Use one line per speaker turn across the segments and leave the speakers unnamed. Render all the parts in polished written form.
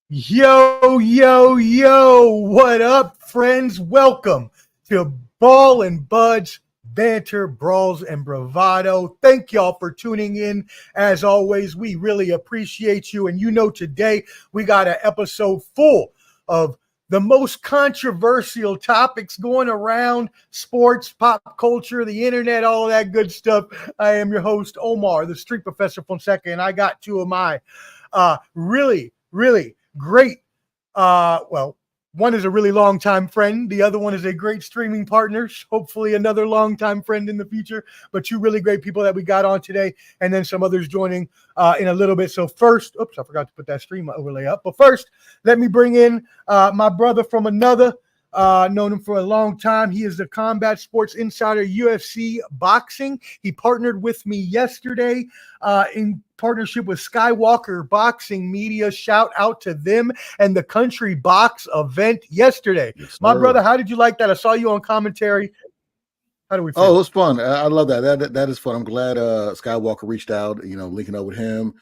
Yo, yo, yo, what up, friends? Welcome to Ball and Buds, Banter, Brawls, and Bravado. Thank y'all for tuning in. As always, we really appreciate you. And today we got an episode full of the most controversial topics going around sports, pop culture, the internet, all of that good stuff. I am your host, Omar, the Street Professor Fonseca, and I got two of my really great. One is a really long time friend. The other one is a great streaming partner. Hopefully another long time friend in the future, but two really great people that we got on today, and then some others joining in a little bit. So first, I forgot to put that stream overlay up, but first let me bring in my brother from another, known him for a long time. He is the Combat Sports Insider, UFC Boxing. He partnered with me yesterday in partnership with Skywalker Boxing Media. Shout out to them and the Country Box event yesterday. Yes, my brother, how did you like that? I saw you on commentary. How do we feel?
Oh, it was fun. I love that. That is fun. I'm glad Skywalker reached out, linking up with him,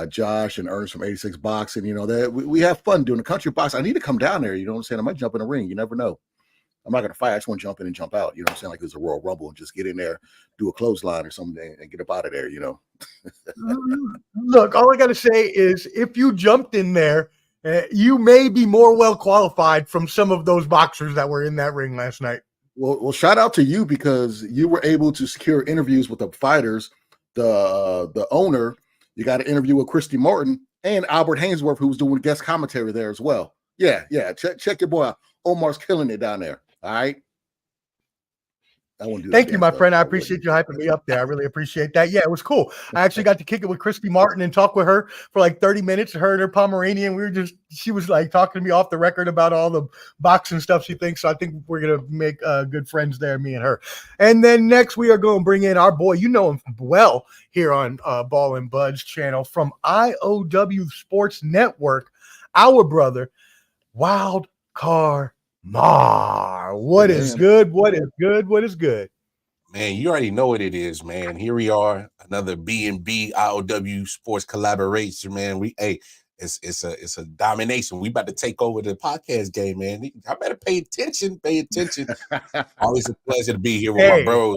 Josh and Ernest from 86 Boxing. That we have fun doing the Country Box. I need to come down there. You know what I'm saying? I might jump in the ring. You never know. I'm not going to fight. I just want to jump in and jump out. You know what I'm saying? Like it's a Royal Rumble and just get in there, do a clothesline or something and get up out of there,
Look, all I got to say is if you jumped in there, you may be more well qualified from some of those boxers that were in that ring last night.
Well, shout out to you because you were able to secure interviews with the fighters. The owner, you got an interview with Christy Martin and Albert Hainsworth, who was doing guest commentary there as well. Yeah. Check your boy out. Omar's killing it down there. All right.
Thank you, my friend. I appreciate you hyping me up there. I really appreciate that. Yeah, it was cool. I actually got to kick it with Christy Martin and talk with her for like 30 minutes. Her and her Pomeranian. She was like talking to me off the record about all the boxing stuff she thinks. So I think we're going to make good friends there, me and her. And then next we are going to bring in our boy, you know him well here on Ball and Buds channel from IOW Sports Network, our brother, Wild Car Mar. What is good? What is good?
Man, you already know what it is, man. Here we are, another B&B IOW sports collaboration, man. It's a domination. We about to take over the podcast game, man. I better pay attention. Always a pleasure to be here with my bros.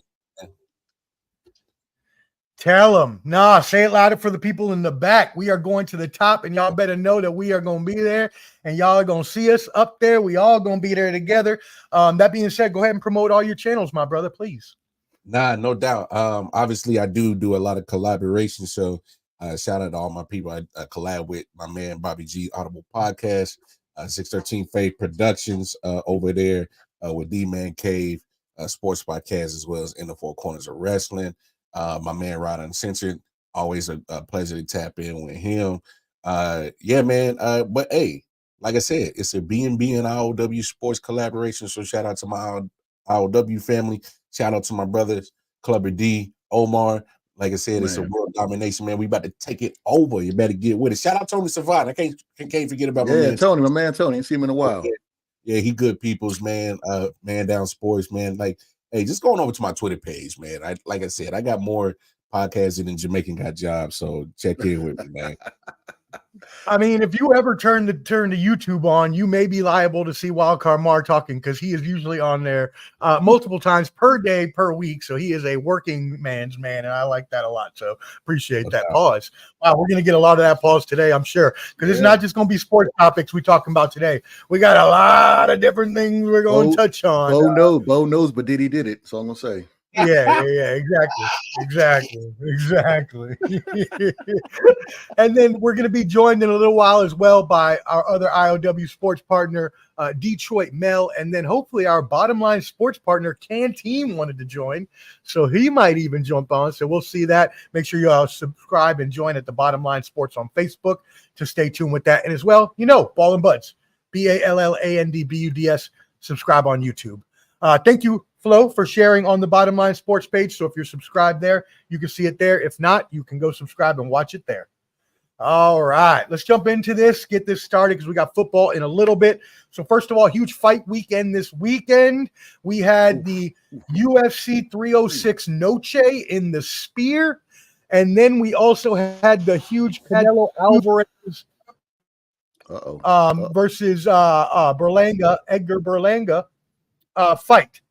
Tell them. Say it louder for the people in the back. We are going to the top, and y'all better know that we are going to be there, and y'all are going to see us up there. We all going to be there together. That being said, go ahead and promote all your channels, my brother, please.
No doubt. Obviously, I do a lot of collaboration, so shout out to all my people I collab with. My man, Bobby G, Audible Podcast, 613 Faith Productions over there with D-Man Cave, Sports Podcast, as well as In the Four Corners of Wrestling. My man Rod Uncensored, always a pleasure to tap in with him. Yeah, man. But hey, like I said, it's a B&B and IOW sports collaboration. So shout out to my IOW family. Shout out to my brothers, Clubber D, Omar. Like I said, It's a world domination, man. We about to take it over. You better get with it. Shout out Tony Savant. I can't forget about my man.
Tony, my man Tony. Ain't seen him in a while.
Yeah, he good people's man. Man down sports, man. Like, hey, just going over to my Twitter page, man. Like I said, I got more podcasts than Jamaican Got Jobs, so check in with me, man.
I mean, if you ever turn the YouTube on, you may be liable to see Wildcard Mar talking because he is usually on there multiple times per day, per week. So he is a working man's man, and I like that a lot. So appreciate that pause. Wow, we're going to get a lot of that pause today, I'm sure, because it's not just going to be sports topics we're talking about today. We got a lot of different things we're going to touch on.
Bo knows, but Diddy did it. So I'm going to say.
Yeah, exactly. And then we're going to be joined in a little while as well by our other IOW sports partner, Detroit Mel, and then hopefully our bottom line sports partner, Canteen, wanted to join, so he might even jump on. So we'll see that. Make sure you all subscribe and join at the Bottom Line Sports on Facebook to stay tuned with that. And as well, Ball and Buds, BALLANDBUDS. Subscribe on YouTube. Thank you, Flo, for sharing on the Bottom Line Sports page. So if you're subscribed there, you can see it there. If not, you can go subscribe and watch it there. All right, let's jump into this, get this started because we got football in a little bit. So first of all, huge fight weekend this weekend. We had the UFC 306 Noche in the Spear. And then we also had the huge Canelo Alvarez versus Berlanga, Edgar Berlanga fight.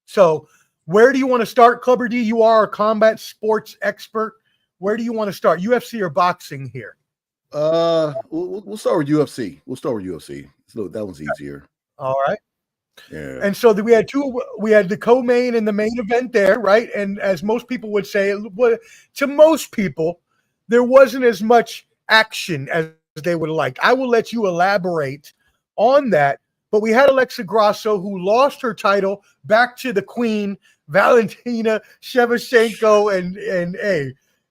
So where do you want to start, Clubber D? You are a combat sports expert. Where do you want to start, UFC or boxing here?
We'll start with UFC. We'll start with UFC. So that one's easier.
All right.
Yeah.
And so we had the co-main and the main event there, right? And as most people would say, to most people, there wasn't as much action as they would like. I will let you elaborate on that. But we had Alexa Grasso, who lost her title back to the queen, Valentina Shevchenko, and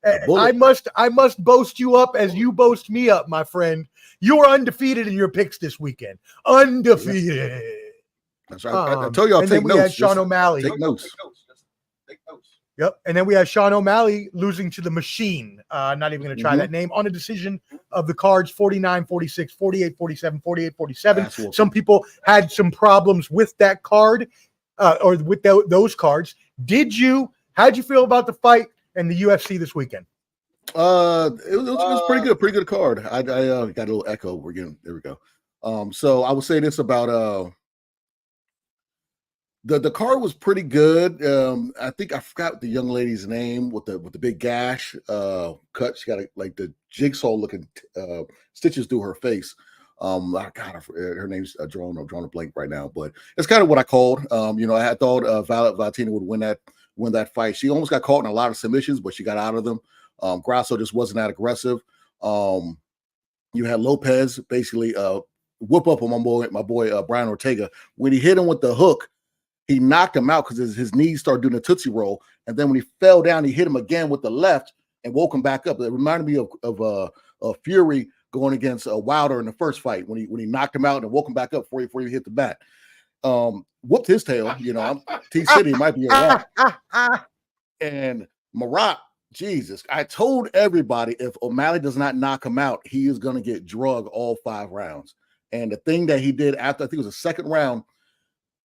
I must boast you up as you boast me up, my friend. You are undefeated in your picks this weekend. Undefeated.
That's right. I told you I'll take notes. And then we had
Sean O'Malley.
Take notes.
Yep. And then we had Sean O'Malley losing to the Machine. Not even going to try that name, on a decision of the cards, 49-46, 48-47, 48-47. Some people had some problems with that card or with those cards. How'd you feel about the fight and the UFC this weekend?
It was pretty good. Pretty good card. I got a little echo. We're getting, there we go. So I would say this about the card was pretty good. I think I forgot the young lady's name with the big gash cut. She got like the jigsaw looking stitches through her face. Her name's drawing a blank right now, but it's kind of what I called. I thought Valentina would win that fight. She almost got caught in a lot of submissions, but she got out of them. Grasso just wasn't that aggressive. You had Lopez basically whoop up on my boy Brian Ortega. When he hit him with the hook, he knocked him out because his knees started doing a Tootsie Roll. And then when he fell down, he hit him again with the left and woke him back up. It reminded me of Fury going against Wilder in the first fight when he knocked him out and woke him back up before he hit the bat. Whooped his tail. T-City might be a lot. And Merab, Jesus, I told everybody if O'Malley does not knock him out, he is going to get drugged all 5 rounds. And the thing that he did after, I think it was the second round.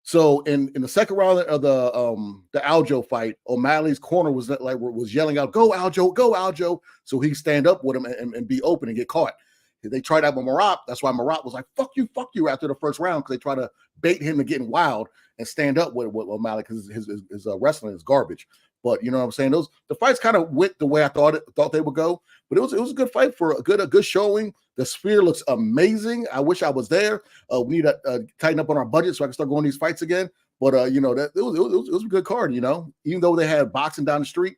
So in the second round of the Aljo fight, O'Malley's corner was yelling out, "Go Aljo, go Aljo!" So he stand up with him and be open and get caught. They tried that with Merab. That's why Merab was like, fuck you after the first round, because they try to bait him to getting wild and stand up with O'Malley because his wrestling is garbage. But you know what I'm saying? The fights kind of went the way I thought they would go. But it was a good fight for a good showing. The Sphere looks amazing. I wish I was there. We need to tighten up on our budget so I can start going to these fights again. But it was a good card. Even though they had boxing down the street,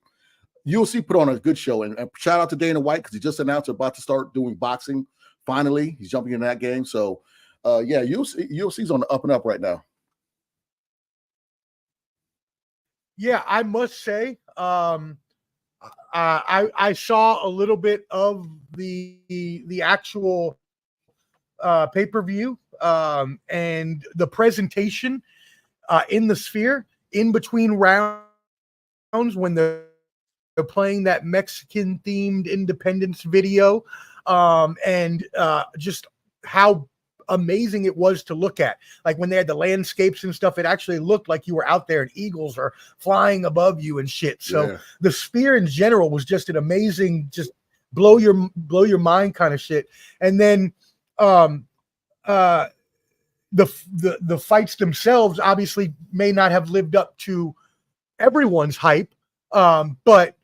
UFC put on a good show. And shout out to Dana White because he just announced they're about to start doing boxing. Finally, he's jumping in that game. So UFC's on the up and up right now.
Yeah, I must say, I saw a little bit of the actual pay-per-view and the presentation in the Sphere in between rounds when they're playing that Mexican themed Independence video, and just how amazing it was to look at. Like when they had the landscapes and stuff, it actually looked like you were out there and eagles are flying above you and shit. So the Sphere in general was just an amazing, just blow your mind kind of shit. And then the fights themselves obviously may not have lived up to everyone's hype, but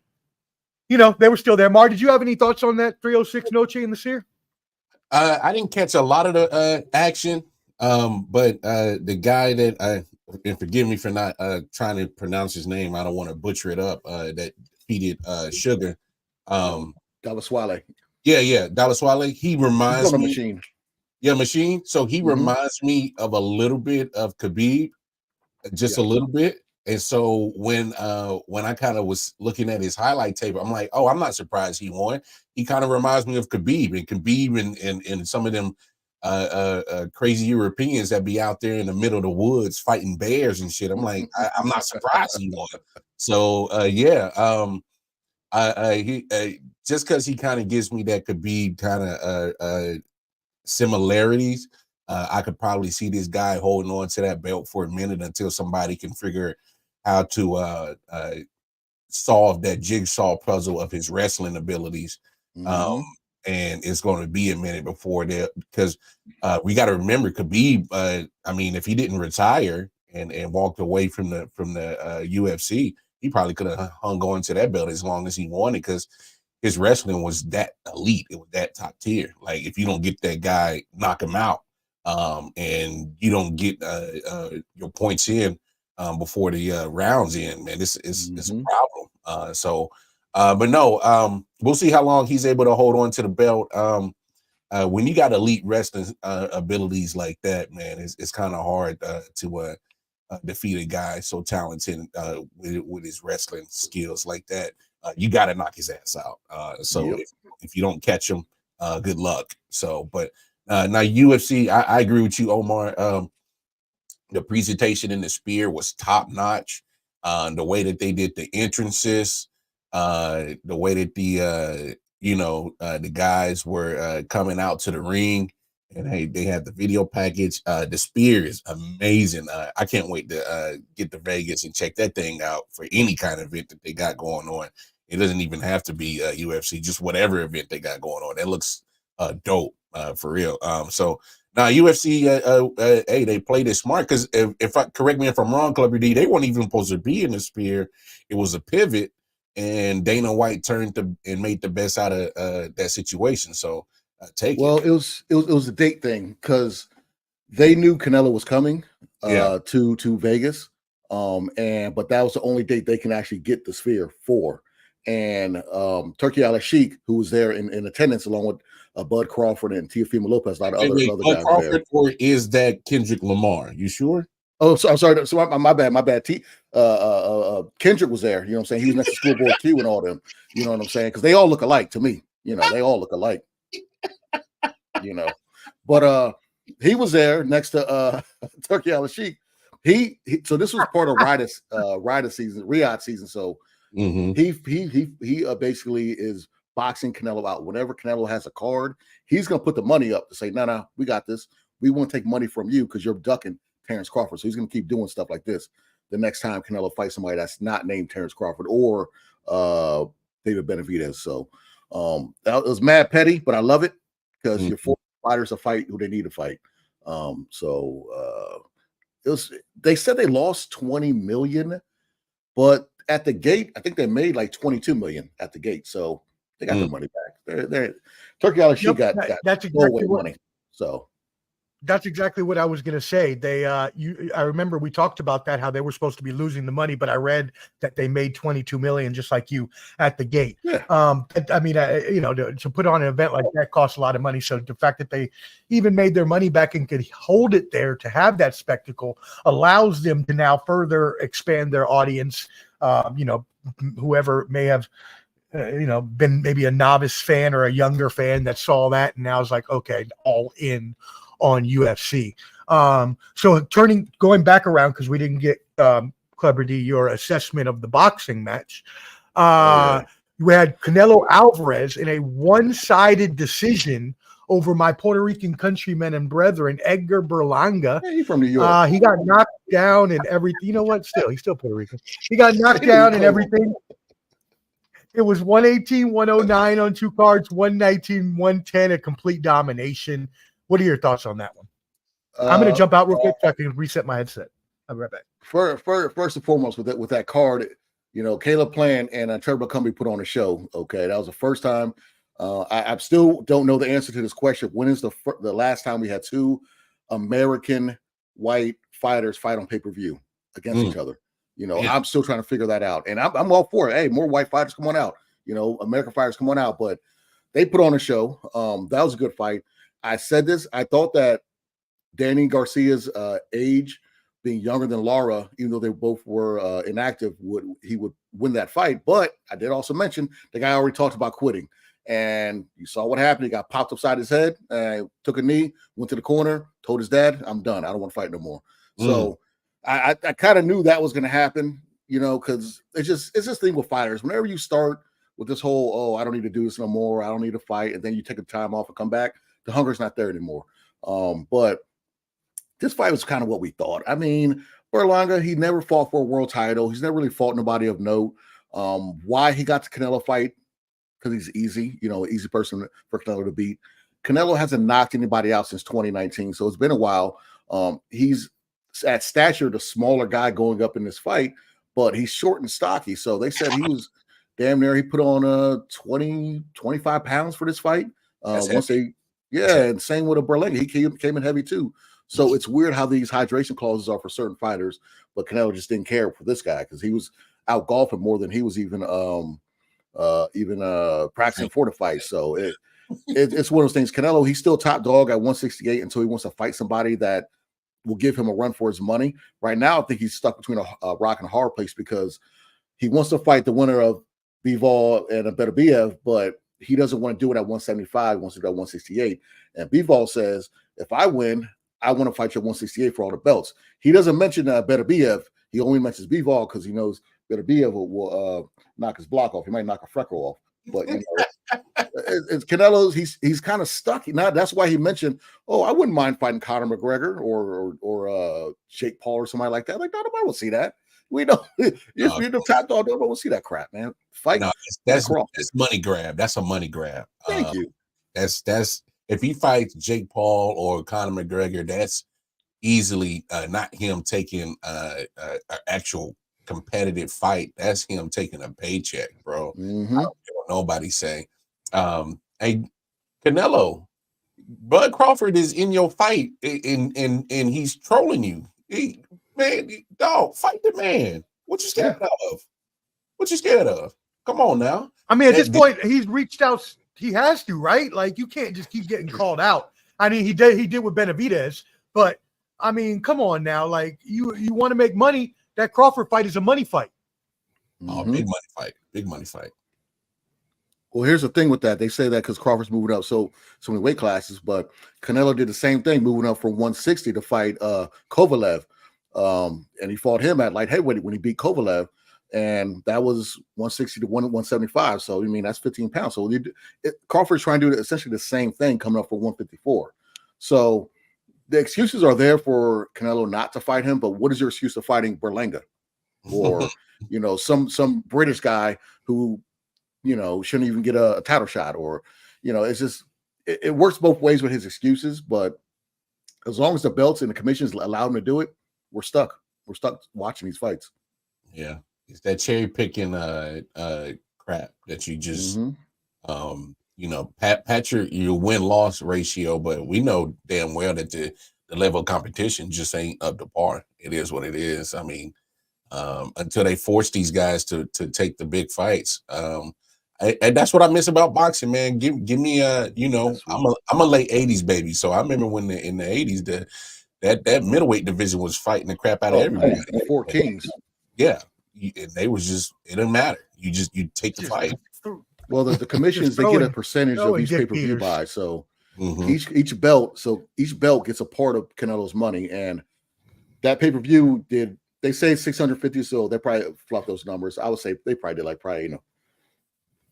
they were still there. Mar, did you have any thoughts on that 306 Noche in the Sphere?
I didn't catch a lot of the action, but the guy that and forgive me for not trying to pronounce his name, I don't want to butcher it up, that defeated Sugar.
Dvalishvili.
Yeah, Dvalishvili. He reminds me.
Machine.
Yeah, Machine. So he reminds me of a little bit of Khabib, just a little bit. And so when I kind of was looking at his highlight tape, I'm like, oh, I'm not surprised he won. He kind of reminds me of Khabib and some of them crazy Europeans that be out there in the middle of the woods fighting bears and shit. I'm like, I'm not surprised he won. So he just because he kind of gives me that Khabib kind of similarities. I could probably see this guy holding on to that belt for a minute until somebody can figure how to solve that jigsaw puzzle of his wrestling abilities. And and it's going to be a minute before that, because we got to remember Khabib. I mean, if he didn't retire and walked away from the UFC, he probably could have hung on to that belt as long as he wanted, because his wrestling was that elite. It was that top tier. Like, if you don't get that guy, knock him out, and you don't get your points in before the rounds in, man, it's a problem. But no, we'll see how long he's able to hold on to the belt. When you got elite wrestling abilities like that, man, it's kind of hard to defeat a guy so talented with his wrestling skills like that. You got to knock his ass out. If you don't catch him, good luck. So, but now UFC, I agree with you, Omar. The presentation in the spear was top notch. The way that they did the entrances, the way that the guys were coming out to the ring, and hey, they had the video package. The spear is amazing. I can't wait to get to Vegas and check that thing out for any kind of event that they got going on. It doesn't even have to be UFC, just whatever event they got going on. That looks dope for real. So now UFC, hey, they played it smart, because if I correct me if I'm wrong, Clubber D, they weren't even supposed to be in the spear. It was a pivot, and Dana White turned and made the best out of that situation. So take it.
Well, it was a date thing, because they knew Canelo was coming to Vegas, but that was the only date they can actually get the sphere for. And Turkey Al-Sheikh, who was there in attendance along with Bud Crawford and Teofimo Lopez, a lot of other
Bud
guys
Crawford
there.
Or is that Kendrick Lamar? You sure?
Oh, so I'm sorry. So my bad. Kendrick was there. You know what I'm saying? He was next to Schoolboy Q and all them. You know what I'm saying? Because they all look alike to me. You know, they all look alike. You know, but he was there next to Turkey Al-Sheikh. So this was part of Riyadh season. So he basically is boxing Canelo out. Whenever Canelo has a card, he's gonna put the money up to say, no, we got this. We won't take money from you because you're ducking Terrence Crawford. So he's gonna keep doing stuff like this the next time Canelo fights somebody that's not named Terrence Crawford or David Benavidez. So that was mad petty, but I love it, because you're forcing fighters to fight who they need to fight. They said they lost 20 million, but at the gate, I think they made like 22 million at the gate. So they got their money back. They're Turkey Al-Sheikh got
that's exactly
money. So
that's exactly what I was going to say. I remember we talked about that, how they were supposed to be losing the money, but I read that they made 22 million, just like you, at the gate.
Yeah.
I mean, to put on an event like that costs a lot of money. So the fact that they even made their money back and could hold it there to have that spectacle allows them to now further expand their audience. Whoever may have, been maybe a novice fan or a younger fan that saw that and now is like, okay, all in on UFC. So going back around, because we didn't get Clever D, your assessment of the boxing match. You had Canelo Alvarez in a one-sided decision over my Puerto Rican countrymen and brethren, Edgar Berlanga.
He's from New York.
He got knocked down and everything. You know what? He's still Puerto Rican. He got knocked down and everything. It was 118, 109 on two cards, 119, 110, a complete domination. What are your thoughts on that one? I'm going to jump out real quick so I can reset my headset. I'll be right back.
First and foremost, with that card, Caleb Plant and Trevor Cumbie put on a show. Okay, that was the first time. I still don't know the answer to this question. When is the last time we had two American white fighters fight on pay-per-view against each other? I'm still trying to figure that out, and I'm all for it. Hey, more white fighters, come on out. American fighters, come on out. But they put on a show. That was a good fight. I said this. I thought that Danny Garcia's age, being younger than Lara, even though they both were inactive, he would win that fight. But I did also mention the guy already talked about quitting, and you saw what happened. He got popped upside his head, took a knee, went to the corner, told his dad, "I'm done. I don't want to fight no more." So I kind of knew that was going to happen, because it's this thing with fighters. Whenever you start with this whole, I don't need to do this no more, I don't need to fight, and then you take a time off and come back, the hunger's not there anymore. But this fight was kind of what we thought. I mean, Berlanga, he never fought for a world title. He's never really fought nobody of note. Why he got the Canelo fight, because he's easy, easy person for Canelo to beat. Canelo hasn't knocked anybody out since 2019, so it's been a while. He's at stature the smaller guy going up in this fight, but he's short and stocky. So they said he was damn near, he put on 20, 25 pounds for this fight. And same with a Berlanga. He came in heavy too. So it's weird how these hydration clauses are for certain fighters, but Canelo just didn't care for this guy because he was out golfing more than he was even practicing for the fight. So it's one of those things. Canelo, he's still top dog at 168 until he wants to fight somebody that will give him a run for his money. Right now, I think he's stuck between a rock and a hard place because he wants to fight the winner of Bivol and a Beterbiev, but he doesn't want to do it at 175. He wants to do it at 168. And Bivol says, if I win, I want to fight you at 168 for all the belts. He doesn't mention Beterbiev. He only mentions Bivol because he knows Beterbiev will knock his block off. He might knock a freckle off. But it's Canelo's. He's kind of stuck. Now that's why he mentioned, "Oh, I wouldn't mind fighting Conor McGregor or Jake Paul or somebody like that." Like, nobody will see that. We don't. If you're the top dog, nobody will see that crap, man. Fight.
No, that's money grab. That's a money grab.
Thank you.
That's if he fights Jake Paul or Conor McGregor, that's easily not him taking an actual competitive fight. That's him taking a paycheck, bro.
Mm-hmm.
I don't care what nobody say. Hey, Canelo, Bud Crawford is in your fight and he's trolling you. Man, dog, fight the man. What you scared of? What you scared of? Come on now.
I mean, at this point, he's reached out. He has to, right? Like, you can't just keep getting called out. I mean, he did with Benavidez, but I mean, come on now. Like, you want to make money. That Crawford fight is a money fight.
Oh, big money fight. Big money fight.
Well, here's the thing with that. They say that because Crawford's moving up so many weight classes, but Canelo did the same thing, moving up from 160 to fight Kovalev. And he fought him at light heavyweight when he beat Kovalev, and that was 160 to 175. So, I mean, that's 15 pounds. So Crawford's trying to do essentially the same thing coming up for 154. So the excuses are there for Canelo not to fight him, but what is your excuse of fighting Berlanga or some British guy who shouldn't even get a title shot? Or it's just it works both ways with his excuses. But as long as the belts and the commissions allow him to do it, we're stuck watching these fights.
Yeah, it's that cherry picking crap that you just pat your win-loss ratio, but we know damn well that the level of competition just ain't up to par. It is what it is. I mean, until they force these guys to take the big fights. And that's what I miss about boxing, man. Give me I'm a late 80s baby. So I remember when in the 80s that middleweight division was fighting the crap out of everybody.
The Four Kings.
Yeah. And they was just, it didn't matter. You take the fight.
Well, the commissions, they get a percentage of each pay-per-view buy. So each belt gets a part of Canelo's money. And that pay-per-view they say 650, so they probably fluff those numbers. I would say they probably did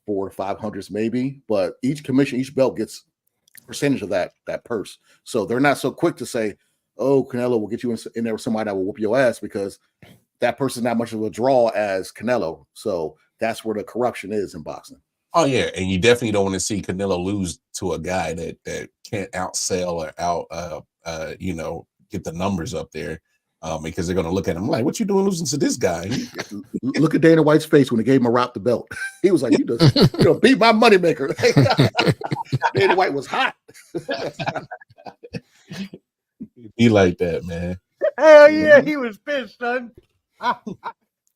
400 to 500 maybe. But each belt gets a percentage of that purse. So they're not so quick to say, oh, Canelo will get you in there with somebody that will whoop your ass, because that person's not much of a draw as Canelo. So that's where the corruption is in boxing.
Oh yeah, and you definitely don't want to see Canelo lose to a guy that can't outsell or get the numbers up there, because they're going to look at him like, "What you doing losing to this guy?"
Look at Dana White's face when they gave Merab the belt. He was like, "You just beat my moneymaker." Dana White was hot.
Be like that, man.
Hell yeah, he was pissed, son.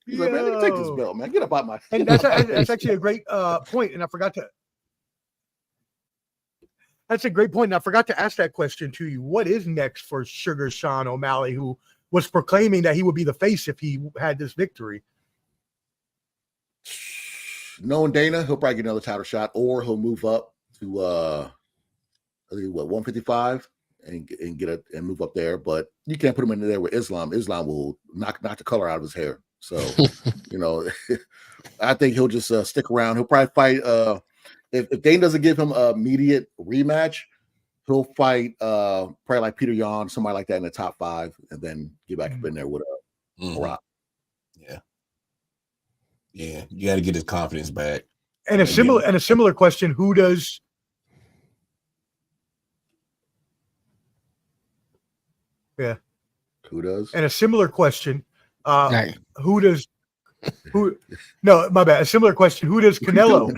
He's like, man, take this belt, man. Get up out my.
And that's actually a great point. And I forgot to. That's a great point. And I forgot to ask that question to you. What is next for Sugar Sean O'Malley, who was proclaiming that he would be the face if he had this victory?
Knowing Dana, he'll probably get another title shot, or he'll move up to I think 155 and get it and move up there. But you can't put him in there with Islam. Islam will knock the color out of his hair. So, I think he'll just stick around. He'll probably fight. If Dane doesn't give him an immediate rematch, he'll fight probably like Peter Yan, somebody like that in the top 5, and then get back up in there with a Rock.
Yeah. You got to get his confidence back.
And a similar question: Who does? Yeah.
Who does?
And a similar question:
Right.
Who does? Who? No, my bad. A similar question: Who does Canelo?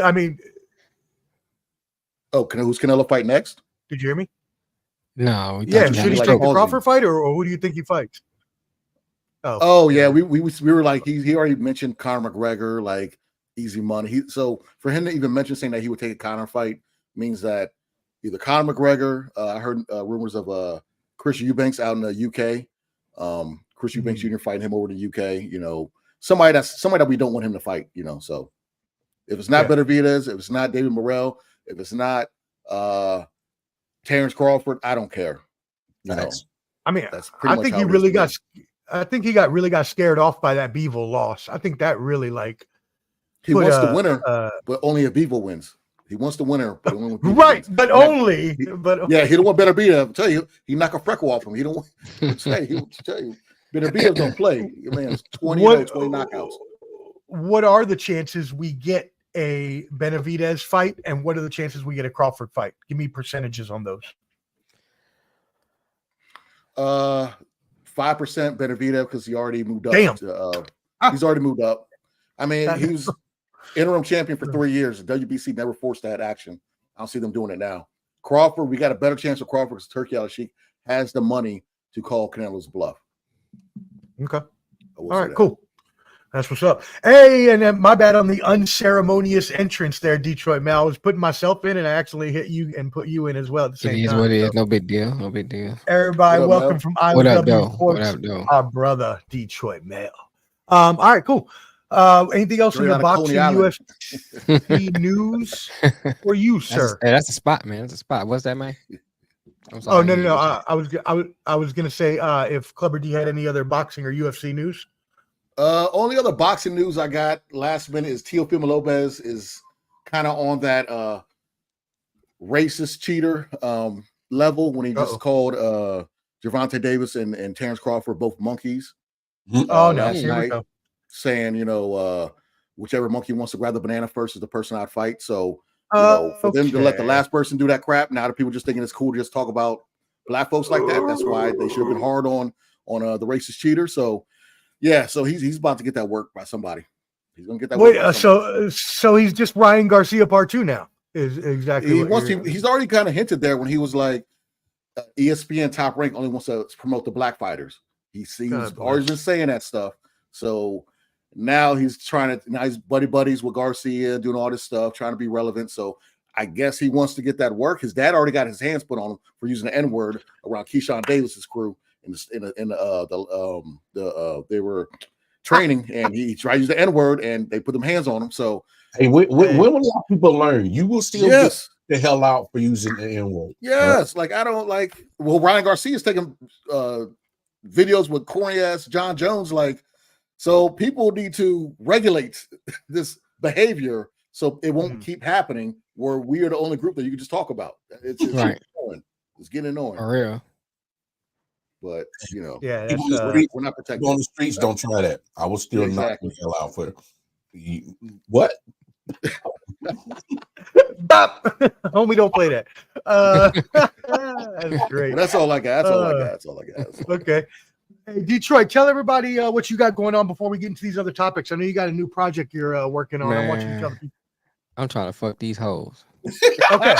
I mean,
who's Canelo fight next?
did you hear me?
No.
Yeah, should he
like
take the
pausing.
Crawford fight, or who do you think he fights?
Oh yeah, we were like he already mentioned Conor McGregor, like easy money. So for him to even mention saying that he would take a Conor fight means that either Conor McGregor, I heard rumors of Chris Eubanks out in the UK, Chris Eubanks Jr. fighting him over in the UK. You know, somebody that we don't want him to fight. You know, so if it's not Benavidez, if it's not David Morrell, if it's not Terrence Crawford, I don't care. You know,
I mean,
that's
I think he really got. I think he really got scared off by that Beevil loss. I think that really
he wants the winner, but only if Beevil wins. He wants the winner, but only
right, but only.
Yeah, he don't want Benavidez. I'll tell you, he knock a freckle off him. He don't want. He'll tell you, Benavidez don't play. Your man's 20 knockouts.
What are the chances we get a Benavidez fight, and what are the chances we get a Crawford fight? Give me percentages on those.
5% Benavidez because he already moved up.
Damn.
He's already moved up. I mean, he was interim champion for 3 years. The WBC never forced that action. I don't see them doing it now. Crawford, we got a better chance of Crawford because Turkey Al-Sheikh has the money to call Canelo's bluff.
Okay. All right, cool. That's what's up. Hey, and then my bad on the unceremonious entrance there, Detroit Mel. I was putting myself in and I actually hit you and put you in as well at the same time.
It is what it is. No big deal. No big deal.
Everybody, welcome from IW Sports, our brother, Detroit Mel. All right, cool. Anything else in your boxing UFC news for you, sir?
That's a spot, man. That's a spot. What's that, man?
Oh, no. I was gonna say if Clubber D had any other boxing or UFC news.
Only other boxing news I got last minute is Teofimo Lopez is kind of on that racist cheater level when he just called Gervonta Davis and Terrence Crawford both monkeys. Last night, saying, you know, whichever monkey wants to grab the banana first is the person I'd fight. So, you know, for them to let the last person do that crap, now the people just thinking it's cool to just talk about black folks like that. That's why they should have been hard on the racist cheater. So, yeah, so he's about to get that work by somebody. He's gonna get that.
Wait, so he's just Ryan Garcia Part 2 now. Is exactly
he's already kind of hinted there when he was like ESPN Top Rank only wants to promote the black fighters. He's always been saying that stuff. So now he's he's buddies with Garcia, doing all this stuff, trying to be relevant. So I guess he wants to get that work. His dad already got his hands put on him for using the N-word around Keyshawn Davis's crew. They were training and he tried to use the N-word and they put them hands on him. So
hey, when will a lot of people learn? You will still get the hell out for using the N-word.
Yes, right? Like I don't like. Well, Ryan Garcia is taking videos with corny ass John Jones. Like, so people need to regulate this behavior so it won't keep happening. Where we are the only group that you can just talk about. It's right. It's getting annoying.
For real.
But you know,
yeah,
we're not protected.
On the streets, don't try that. I will still knock the hell out for it. What?
Stop, homie! Don't play that. That's great.
Well, that's all I got. That's all I got.
Okay. Hey, Detroit, tell everybody what you got going on before we get into these other topics. I know you got a new project you're working on.
Man,
I want you to tell the people.
I'm trying to fuck these hoes.
Okay.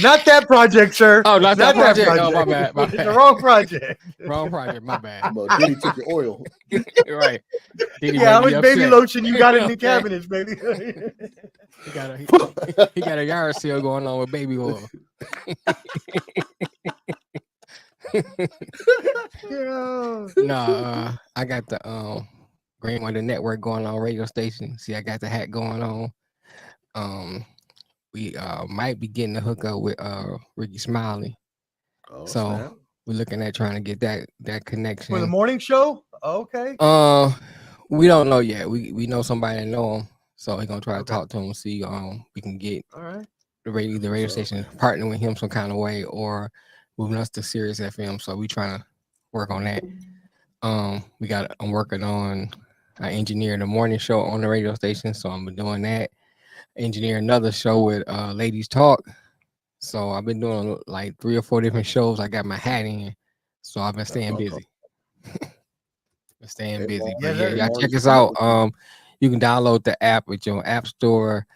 Not that project, sir.
Oh, not that project. Oh, my bad.
It's the wrong project.
Wrong project. My bad.
Diddy took your oil.
Right.
Diddy how much baby lotion you got in the cabinets, baby?
He got a yard sale going on with baby oil. I got the Green Wonder Network going on radio station. See, I got the hat going on. We might be getting a hookup with Ricky Smiley. So we're looking at trying to get that connection
for the morning show. Okay.
We don't know yet. We know somebody that know him, so we're gonna try to talk to him, see we can get the radio station partner with him some kind of way, or moving us to Sirius FM. So we trying to work on that. I'm working on I engineer the morning show on the radio station, so I'm doing that. Engineer another show with Ladies Talk. So I've been doing like 3 or 4 different shows. I got my hat in, so I've been staying busy. Been staying busy. But yeah, y'all check us out. You can download the app with your app store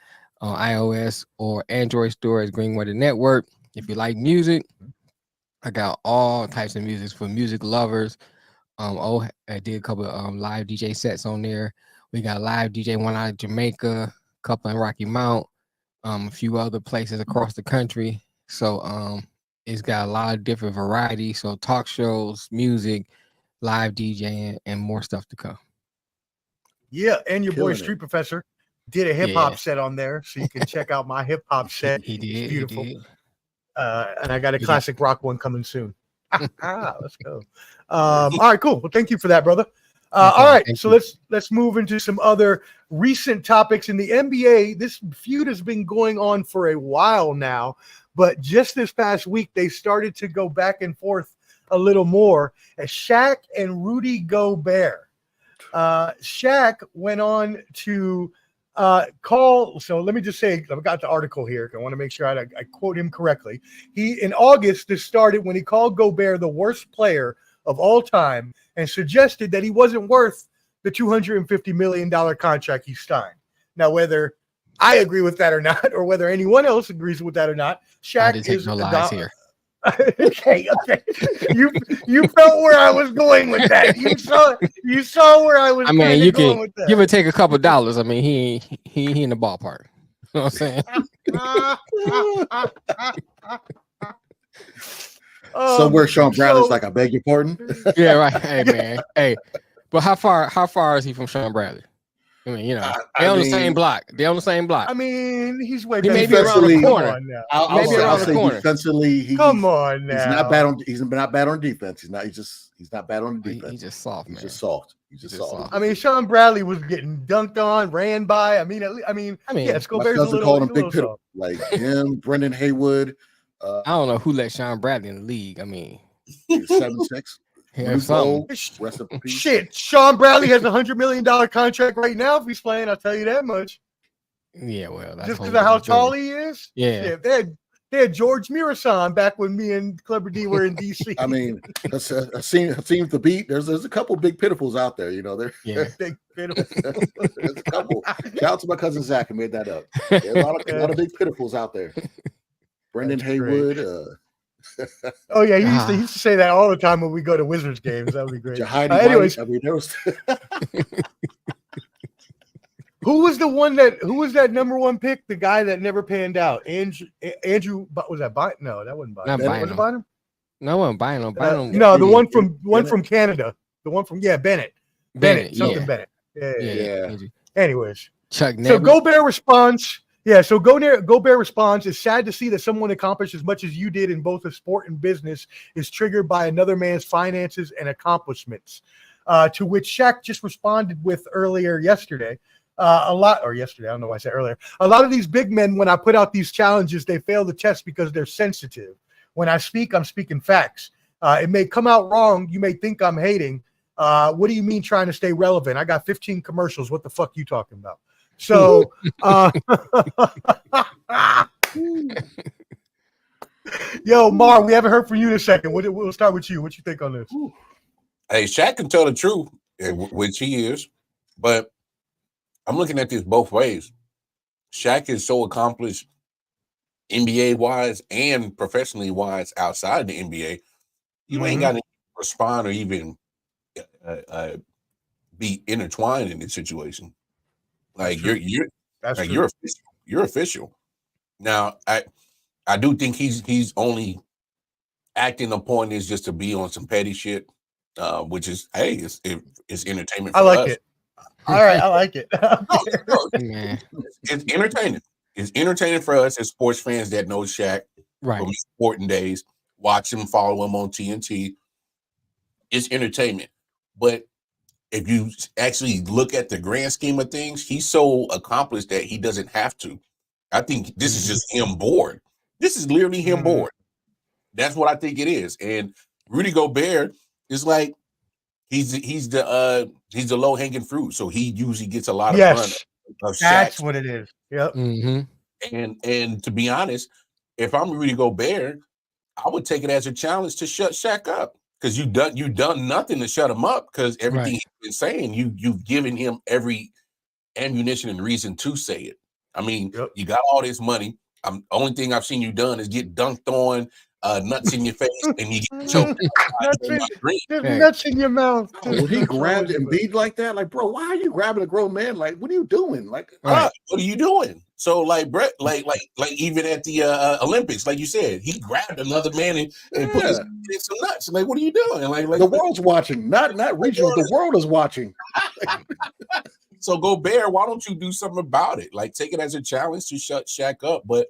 on iOS or Android store as Greenwater Network. If you like music, I got all types of music for music lovers. I did a couple of live DJ sets on there. We got live DJ one out of Jamaica, a couple in Rocky Mount, a few other places across the country. So it's got a lot of different varieties. So talk shows, music, live DJing, and more stuff to come.
Yeah, and your
Killing
boy Street Professor did a hip hop set on there, so you can check out my hip hop set.
He did.
It's beautiful.
He did.
And I got a classic rock one coming soon. Let's go. All right, cool. Well, thank you for that, brother. All right, so let's move into some other recent topics in the NBA. This feud has been going on for a while now, but just this past week they started to go back and forth a little more as Shaq and Rudy Gobert. Shaq went on to call. So let me just say, I've got the article here. I want to make sure I quote him correctly. In August, this started when he called Gobert the worst player of all time and suggested that he wasn't worth the $250 million contract he signed. Now, whether I agree with that or not, or whether anyone else agrees with that or not, Shaq is
no lies here.
okay. You felt where I was going with that. You saw where I was.
I mean, you
going
can
with that.
give or take a couple dollars. I mean, he in the ballpark. You know what I'm saying?
Somewhere Sean Bradley's like, I beg your pardon.
Yeah, right. Hey man, hey, but how far is he from Sean Bradley? I mean, you know, they're on the same block. They're on the same block.
I mean, he's way
He
better.
may be around the corner.
Maybe around the corner. Defensively,
come on now.
He's not bad on. He's not bad on defense. He's not bad on the defense.
He's just soft, man.
He's just soft. He's just soft.
I mean, Sean Bradley was getting dunked on, ran by. I mean, yeah, Gobert's a little.
Called him Big Piddle, like him, Brendan Haywood.
I don't know who let Sean Bradley in the league. I mean,
7'6".
Rest of peace. Shit, Sean Bradley has $100 million contract right now. If he's playing, I'll tell you that much.
Yeah, well, that's
just because of how tall he is.
Yeah,
they had George Mirasan back when me and Clever D were in DC.
I mean, it seems to beat. There's a couple big pitiful's out there. You know,
big pitiful.
There's a couple. Shout out to my cousin Zach who made that up. There's a lot of big pitiful's out there. Brendan Haywood.
Oh yeah, he used to say that all the time when we go to Wizards games. That would be great. Anyways, who was that number one pick? The guy that never panned out. Andrew was that Bynum? No, that wasn't Bynum. Was it Bynum?
No, it wasn't Bynum.
No, the one from Canada. The one from Bennett. Bennett. Yeah. Anyways,
Chuck.
So Gobert responds. Yeah, so Gobert responds, it's sad to see that someone accomplished as much as you did in both the sport and business is triggered by another man's finances and accomplishments. To which Shaq just responded with yesterday. I don't know why I said earlier. A lot of these big men, when I put out these challenges, they fail the test because they're sensitive. When I speak, I'm speaking facts. It may come out wrong. You may think I'm hating. What do you mean trying to stay relevant? I got 15 commercials. What the fuck you talking about? So, yo, Mar, we haven't heard from you in a second. We'll start with you. What you think on this?
Hey, Shaq can tell the truth, which he is, but I'm looking at this both ways. Shaq is so accomplished NBA-wise and professionally-wise outside the NBA. You ain't got to respond or even be intertwined in this situation. Like you're official. Now I do think he's only acting upon this just to be on some petty shit, which is it's entertainment. For
I like
us.
it. All right, I like it.
It's entertaining. It's entertaining for us as sports fans that know Shaq from sporting days. Watch him, follow him on TNT. It's entertainment, but if you actually look at the grand scheme of things, he's so accomplished that he doesn't have to. I think this is just him bored. This is literally him bored. That's what I think it is. And Rudy Gobert is like, he's the low hanging fruit. So he usually gets a lot of run
Yes,
of
that's
Shaq's.
what it is. Yep.
And to be honest, if I'm Rudy Gobert, I would take it as a challenge to shut Shaq up, because you done nothing to shut him up, because everything he's been saying, you've given him every ammunition and reason to say it. I mean, you got all this money. Only thing I've seen you done is get dunked on, nuts in your face, and you get choked.
Nuts in your mouth.
When he grabbed Embiid like that, like, bro, why are you grabbing a grown man? Like, what are you doing? Like,
what are you doing? So, like, Brett, like even at the Olympics, like you said, he grabbed another man and put his in some nuts. Like, what are you doing? Like
the world's watching, not regional. The world is watching.
So Gobert, why don't you do something about it? Like, take it as a challenge to shut Shaq up, but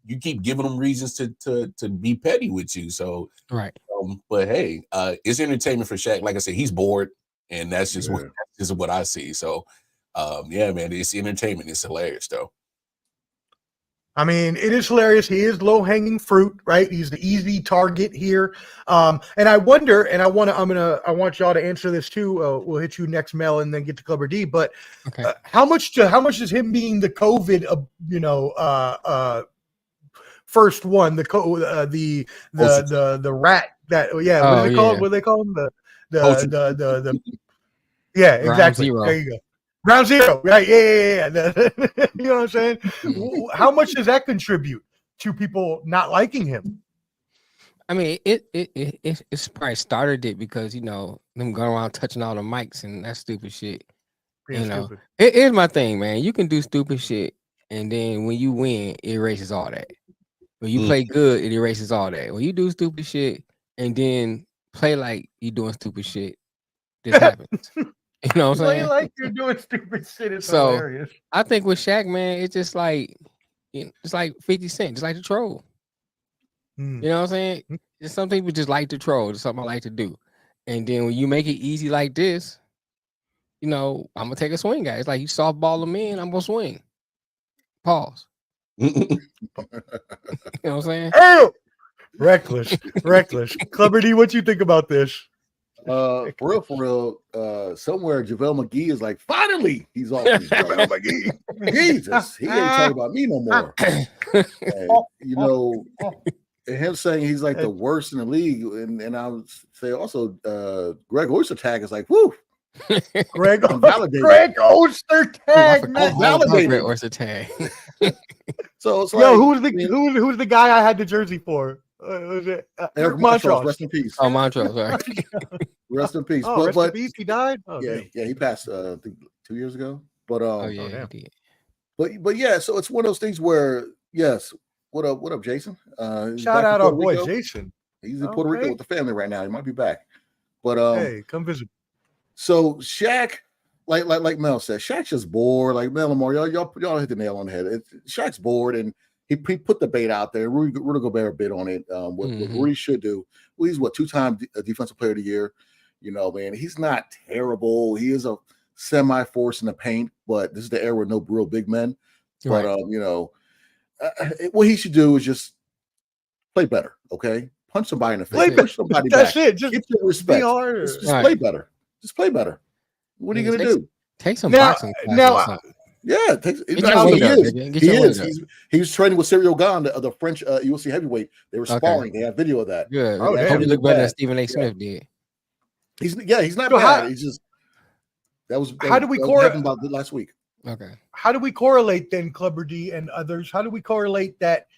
you keep giving them reasons to be petty with you. So but hey, it's entertainment for Shaq. Like I said, he's bored, and that's just what I see. So yeah, man, it's entertainment. It's hilarious though.
I mean, it is hilarious. He is low-hanging fruit, right? He's the easy target here. And I wonder, and I want y'all to answer this too. We'll hit you next, Mel, and then get to Clubber D. But how much does him being the COVID, first one, the rat that what do they call it? What do they call him? The exactly.
Zero.
There you go. Ground zero, right? Yeah. You know what I'm saying? How much does that contribute to people not liking him?
I mean, it's probably started it because, them going around touching all the mics and that stupid shit.
Stupid.
Here's my thing, man. You can do stupid shit, and then when you win, it erases all that. When you play good, it erases all that. When you do stupid shit and then play like you doing stupid shit, this happens. You know what I'm saying?
Like you're doing stupid shit. It's hilarious.
I think with Shaq, man, it's just like it's like 50 Cent, just like to troll. You know what I'm saying? Just some people just like to troll. It's something I like to do. And then when you make it easy like this, I'm gonna take a swing at it. It's like you softball them in, I'm gonna swing. Pause. You know what I'm saying?
Oh, reckless. Clubber D, what you think about this?
For real, somewhere JaVale McGee is like, finally, he's off. JaVale McGee. Jesus, he ain't talking about me no more. And, him saying he's like the worst in the league, and I would say also, Greg Oystertag is like, whoo.
Greg Oystertag, man.
Greg Oystertag.
So it's
like, who's the guy I had the jersey for? Was it
Eric Montrose? Rest in peace.
Oh, Montrose, sorry.
Rest in peace.
Rest in peace. He died. Oh,
yeah, he passed. I think 2 years ago. But
he did.
But yeah, so it's one of those things where what up, Jason?
Shout out our boy Jason.
He's in Puerto Rico with the family right now. He might be back. But
hey, come visit.
So Shaq, like Mel said, Shaq's just bored. Like Mel Lamar, y'all hit the nail on the head. Shaq's bored, and he put the bait out there. Rudy Gobert bid on it. What Rudy should do. Well, he's two-time defensive player of the year. Man, he's not terrible. He is a semi-force in the paint, but this is the era with no real big men. But what he should do is just play better. Okay, punch somebody in the face. Push somebody
That's
back.
it. Just
get your respect.
Be harder.
Just play better. Just play better. What are you gonna do?
Take some boxing classes.
Yeah, he was training with Cyril Gane, the French UFC heavyweight. They were sparring. They have video of that.
Good. I hope he looked better than Stephen A. Smith did.
He's not bad. He's just
how do we correlate
about last week?
Okay.
How do we correlate then, Clubber D and others? How do we correlate that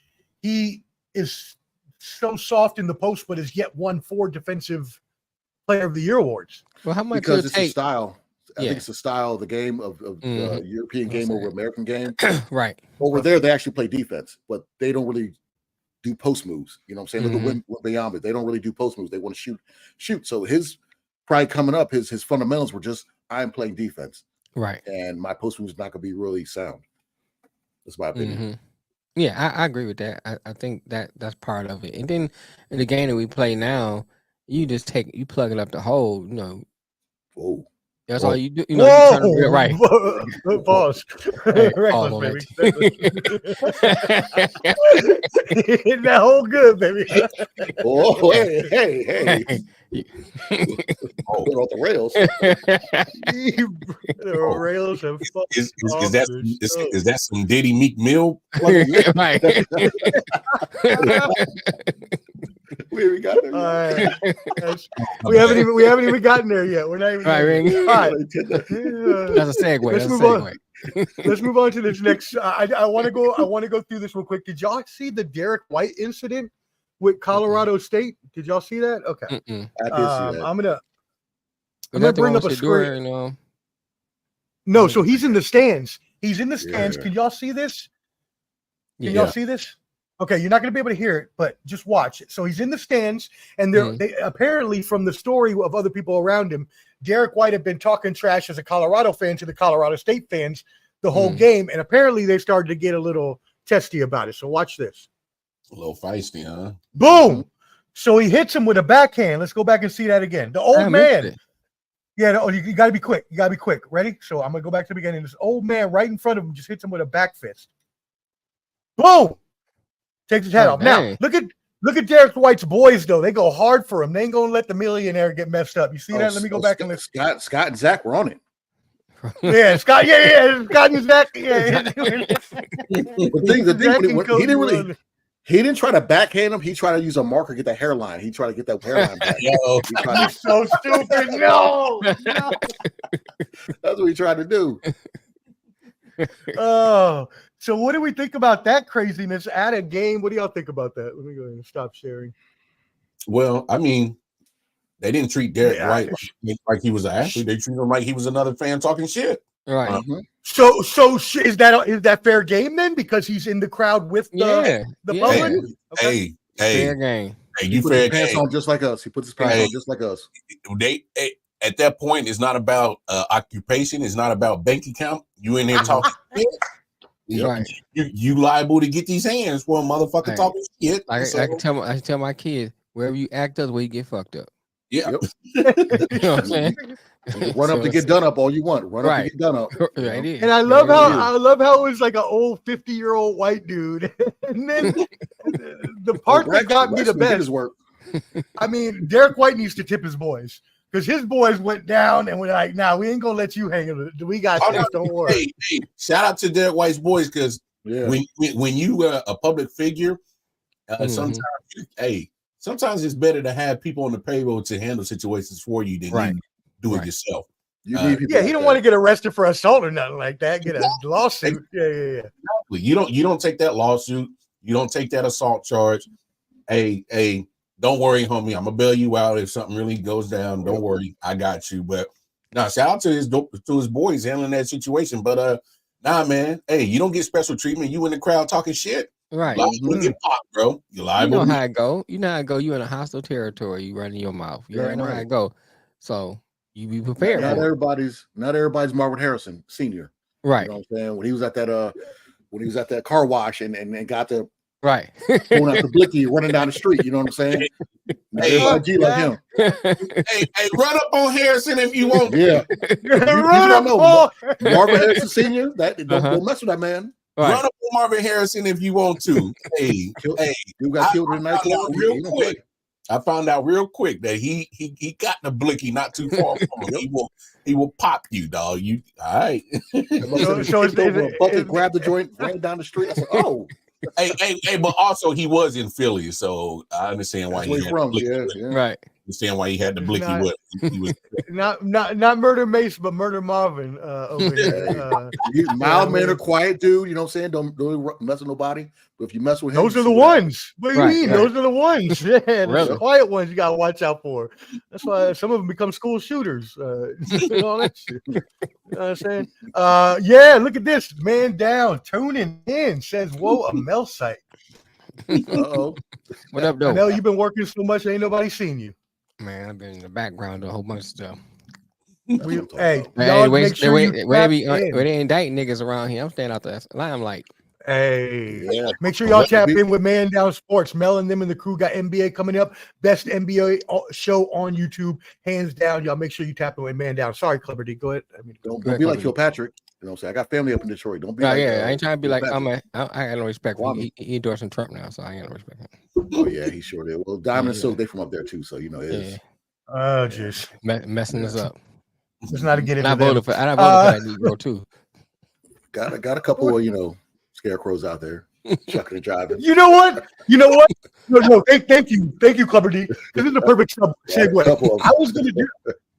he is so soft in the post, but has yet won 4 defensive player of the year awards?
Well, how much?
Because it's a style. I think it's the style of the game of European game over American game.
Right.
Over there, they actually play defense, but they don't really do post moves. You know what I'm saying? Look at Wembanyama. They don't really do post moves. They want to shoot. So his pride coming up, his fundamentals were just, I'm playing defense.
Right.
And my post move is not going to be really sound. That's my opinion.
Yeah, I agree with that. I think that's part of it. And then in the game that we play now, you just plug it up the hole,
Whoa.
That's all you do. You trying to right.
Pause. Reckless, baby. That whole good, baby.
Oh, hey.
Oh,
Put off the rails.
The rails have fucked
is
off
that
this show.
is that some Diddy Meek Mill?
Right.
We got there.
All right. We haven't even gotten there yet. We're not even
Right,
there yet.
Ring.
All right.
That's a segue.
Let's
That's a
move on.
segue.
Let's move on to this next. I want to go through this real quick. Did y'all see the Derrick White incident with Colorado State? Did y'all see that? Okay.
I did see that.
I'm gonna
Was that the
bring
one
up a
with
screen.
Shador
No, so he's in the stands. He's in the stands.
Yeah.
Can y'all see this? Can
Yeah.
y'all see this? Okay, you're not going to be able to hear it, but just watch it. So he's in the stands, and they apparently, from the story of other people around him, Derrick White had been talking trash as a Colorado fan to the Colorado State fans the whole game, and apparently they started to get a little testy about it. So watch this.
A little feisty, huh?
Boom! So he hits him with a backhand. Let's go back and see that again. The old man. Yeah, you got to be quick. You got to be quick. Ready? So I'm going to go back to the beginning. This old man right in front of him just hits him with a back fist. Boom! Takes his hat off.
Dang.
Now, look at Derrick White's boys, though. They go hard for him. They ain't going to let the millionaire get messed up. You see that? Let me go back and listen.
Scott and Zach were on it.
Yeah, Scott. Yeah. Scott and Zach. Yeah.
The thing, he didn't try to backhand him. He tried to use a marker, get that hairline. He tried to get that hairline back.
You're so stupid. No.
That's what he tried to do.
Oh, so what do we think about that craziness at a game? What do y'all think about that? Let me go ahead and stop sharing.
Well, I mean, they didn't treat Derrick White like he was an athlete. They treated him like he was another fan talking shit.
Right.
So is that fair game then? Because he's in the crowd with the public?
Hey,
fair game.
Hey,
he puts his pants on just like us. He puts his pants on just like us.
At that point, it's not about occupation. It's not about bank account. You in there talking shit.
Right.
You liable to get these hands for a motherfucker talking shit.
I can tell my kids, wherever you act up, where you get fucked up.
Yeah.
You know what I'm saying?
Run up to get done up all you want. Run up to get done up.
Right.
And I love how it was like an old 50-year-old white dude. And then the part that got me the best. I mean, Derrick White needs to tip his boys. Because his boys went down and we're like, nah, we ain't gonna let you hang it. We got this, don't worry.
Hey, shout out to Derrick White's boys, because when you a public figure, sometimes it's better to have people on the payroll to handle situations for you than you do it yourself.
He don't want to get arrested for assault or nothing like that. Get a lawsuit. Yeah.
You don't take that lawsuit. You don't take that assault charge. Hey, don't worry, homie. I'm gonna bail you out if something really goes down. Don't worry, I got you. But now, shout out to his boys handling that situation. But nah, man. Hey, you don't get special treatment. You in the crowd talking shit.
Right.
You get popped, bro. You liable.
You know how it go. You know how it go. You in a hostile territory. You running your mouth. You already know how it go. So you be prepared.
Not everybody's Marvin Harrison Sr.
Right.
You know what I'm saying? When he was at that car wash and got the going out the blicky running down the street, you know what I'm saying? Like him.
Hey, run up on Harrison if you want.
Yeah. you don't know Marvin Harrison Sr. Don't mess with that man.
Run up on Marvin Harrison if you want to. Hey,
you got killed in
real quick. I found out real quick that he got the blicky not too far from him. He will pop you, dog. You all right?
So bucket grabbed the joint, ran down the street. I said, "Oh,
hey, but also he was in Philly, so I understand why he had the blicky.
Right.
Understand why he had the blicky. He was
not Murder Mace, but Murder Marvin over here.
Mild mannered, quiet dude. You know what I'm saying? Don't mess with nobody. But if you mess with him,
those are the ones. What do you mean?
Right.
Those are the ones. Yeah,
Really?
the quiet ones you gotta watch out for. That's why some of them become school shooters. And all that shit. You know what I'm saying? Yeah, look at this. Man down, tuning in, says, whoa, a Mel site.
Uh-oh.
What up, though?
I know you've been working so much, ain't nobody seen you.
Man, I've been in the background doing a whole bunch of stuff.
Hey,
wait, they indict niggas around here. I'm staying out the limelight.
Hey, make sure y'all tap in with Man Down Sports. Mel and them and the crew got NBA coming up. Best NBA show on YouTube, hands down. Y'all make sure you tap in with Man Down. Sorry, Clever D. Go ahead.
Don't be like Kilpatrick. You know what I'm saying? I got family up in Detroit. Don't be
I ain't trying to be like, I got no respect for him. He endorsing Trump now, so I ain't got no respect for him.
Oh, yeah, he sure did. Well, Diamond and Silk, they from up there too, so you know it is.
Oh, jeez.
Messing us up.
Let's not get
And
into
I voted
them.
for that Negro too.
Got a couple of scarecrows out there chucking and jiving.
You know what? No. Thank you, Clever D. This is the perfect segue.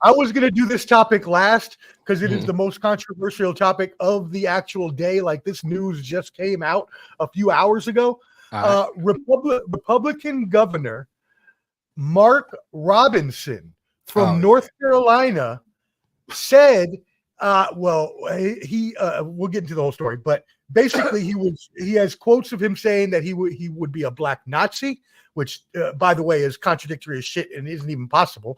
I was gonna do this topic last because it is the most controversial topic of the actual day. Like, this news just came out a few hours ago. Republican Governor Mark Robinson from North Carolina said, we'll get into the whole story, but basically he has quotes of him saying that he would be a black Nazi, which by the way is contradictory as shit and isn't even possible.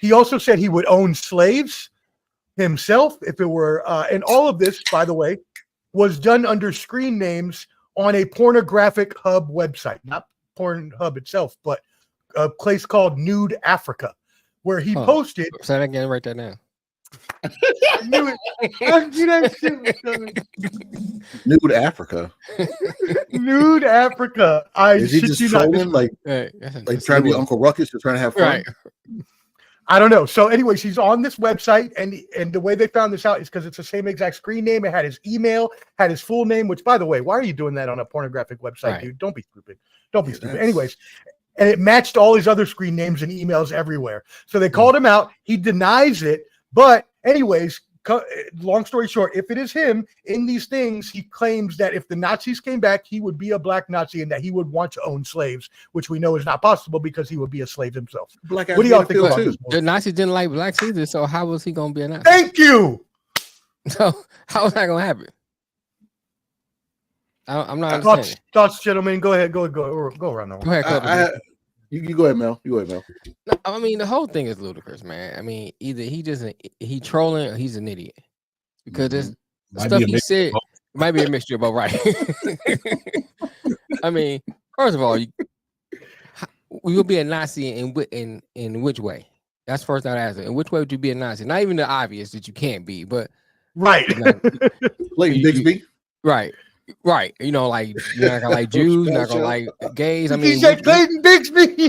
He also said he would own slaves himself if it were, and all of this, by the way, was done under screen names on a pornographic hub website, not Pornhub itself, but a place called Nude Africa, where he posted.
Say that again, write that down.
Nude Africa.
Nude Africa.
Is he just trolling, like trying to be Uncle Ruckus, just trying to have fun?
Right. I don't know. So, anyways, he's on this website, and the way they found this out is because it's the same exact screen name. It had his email, had his full name. Which, by the way, why are you doing that on a pornographic website, dude? Don't be stupid. Don't be stupid. Anyways, and it matched all his other screen names and emails everywhere. So they called him out. He denies it. But anyways, long story short, if it is him in these things, he claims that if the Nazis came back, he would be a black Nazi and that he would want to own slaves, which we know is not possible because he would be a slave himself. What do y'all think about this?
The Nazis didn't like blacks either, so how was he going to be a Nazi?
Thank you.
So how is that going to happen? I'm not understanding.
Thoughts, gentlemen. Go ahead. Go around the
Go ahead,
You go ahead, Mel.
No, I mean, the whole thing is ludicrous, man. I mean, either he trolling or he's an idiot, because there's stuff he said might be a mixture, but right. I mean, first of all, you'll be a Nazi in which way? That's first I'd ask. In which way would you be a Nazi? Not even the obvious that you can't be, but
right.
Like Bixby.
Right. Right, like you're not gonna like Jews, you're not gonna like gays. I mean,
he said Clayton Bixby.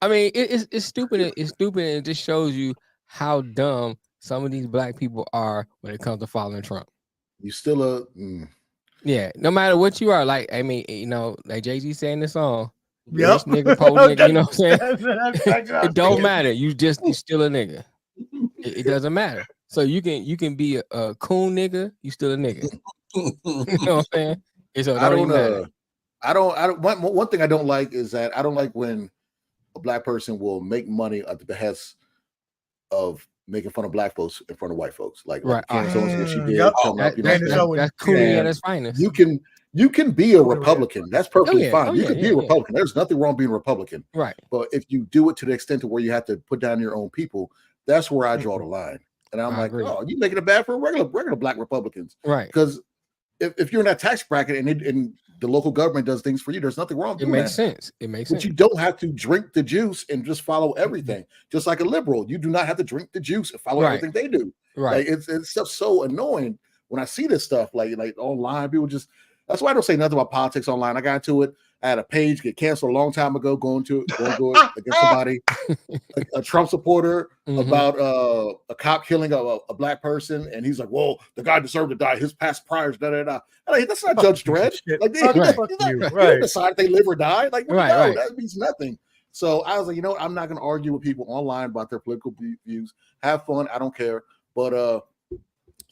I mean, it's stupid. It's stupid, and it just shows you how dumb some of these black people are when it comes to following Trump.
You still
yeah. No matter what you are, like I mean, like Jay-Z saying this song.
Yep.
Nigga, po nigga, you know what I'm saying? It don't matter. You still a nigga. It doesn't matter. So you can be a coon nigga. You still a nigga. You know what I'm saying? So
I don't. One thing I don't like is that I don't like when a black person will make money at the behest of making fun of black folks in front of white folks. Like
right.
What she did.
Yep.
That's cool at its finest.
You can be a Republican. That's perfectly fine. You can be a Republican. There's nothing wrong being a Republican.
Right.
But if you do it to the extent to where you have to put down your own people, that's where I draw the line. And I'm like, oh, you making it bad for regular black Republicans.
Right.
Because if you're in that tax bracket and the local government does things for you, there's nothing wring with
it. Makes sense. It makes sense.
But you don't have to drink the juice and just follow everything. Just like a liberal, you do not have to drink the juice and follow everything they do.
Right.
Like, it's just so annoying when I see this stuff like online. People just, that's why I don't say nothing about politics online. I got into it. I had a page get canceled a long time ago going to it against somebody, a Trump supporter, about a cop killing a black person, and he's like, "Well, the guy deserved to die. His past priors, da da da." Like, that's not Judge Dredd. Like, he don't decide if they live or die. Like, that means nothing. So I was like, I'm not going to argue with people online about their political views. Have fun. I don't care, but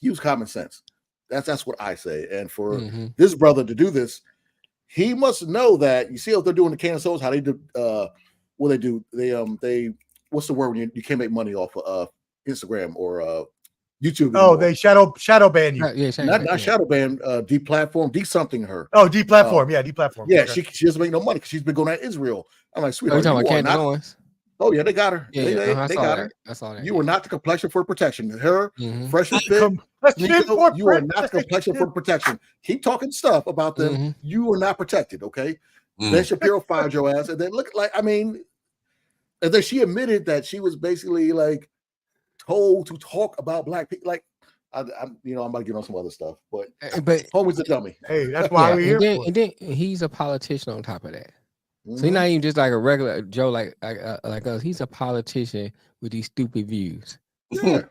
use common sense. That's what I say. And for this brother to do this, he must know that. You see what they're doing to cancels, how they do what they do. They what's the word when you can't make money off of Instagram or YouTube anymore.
Oh, they shadow ban you.
Not shadow ban, deplatform, de-something her.
Oh, deplatform, deplatform.
Yeah, okay. She doesn't make no money because she's been going to Israel. I'm like, sweetheart,
you talking about Canelo?
Oh yeah, they got her.
Yeah,
they got her.
I saw that.
You are not the complexion for protection. Her freshman fit. You are not the complexion for protection. Keep talking stuff about them. You are not protected. Okay. Ben Shapiro fired your ass, and then look like and then she admitted that she was basically like told to talk about black people. Like I'm about to get on some other stuff, but homie's a dummy.
Hey, that's why we're here.
And then he's a politician on top of that. So he's not even just like a regular Joe like us. He's a politician with these stupid views.
Yeah.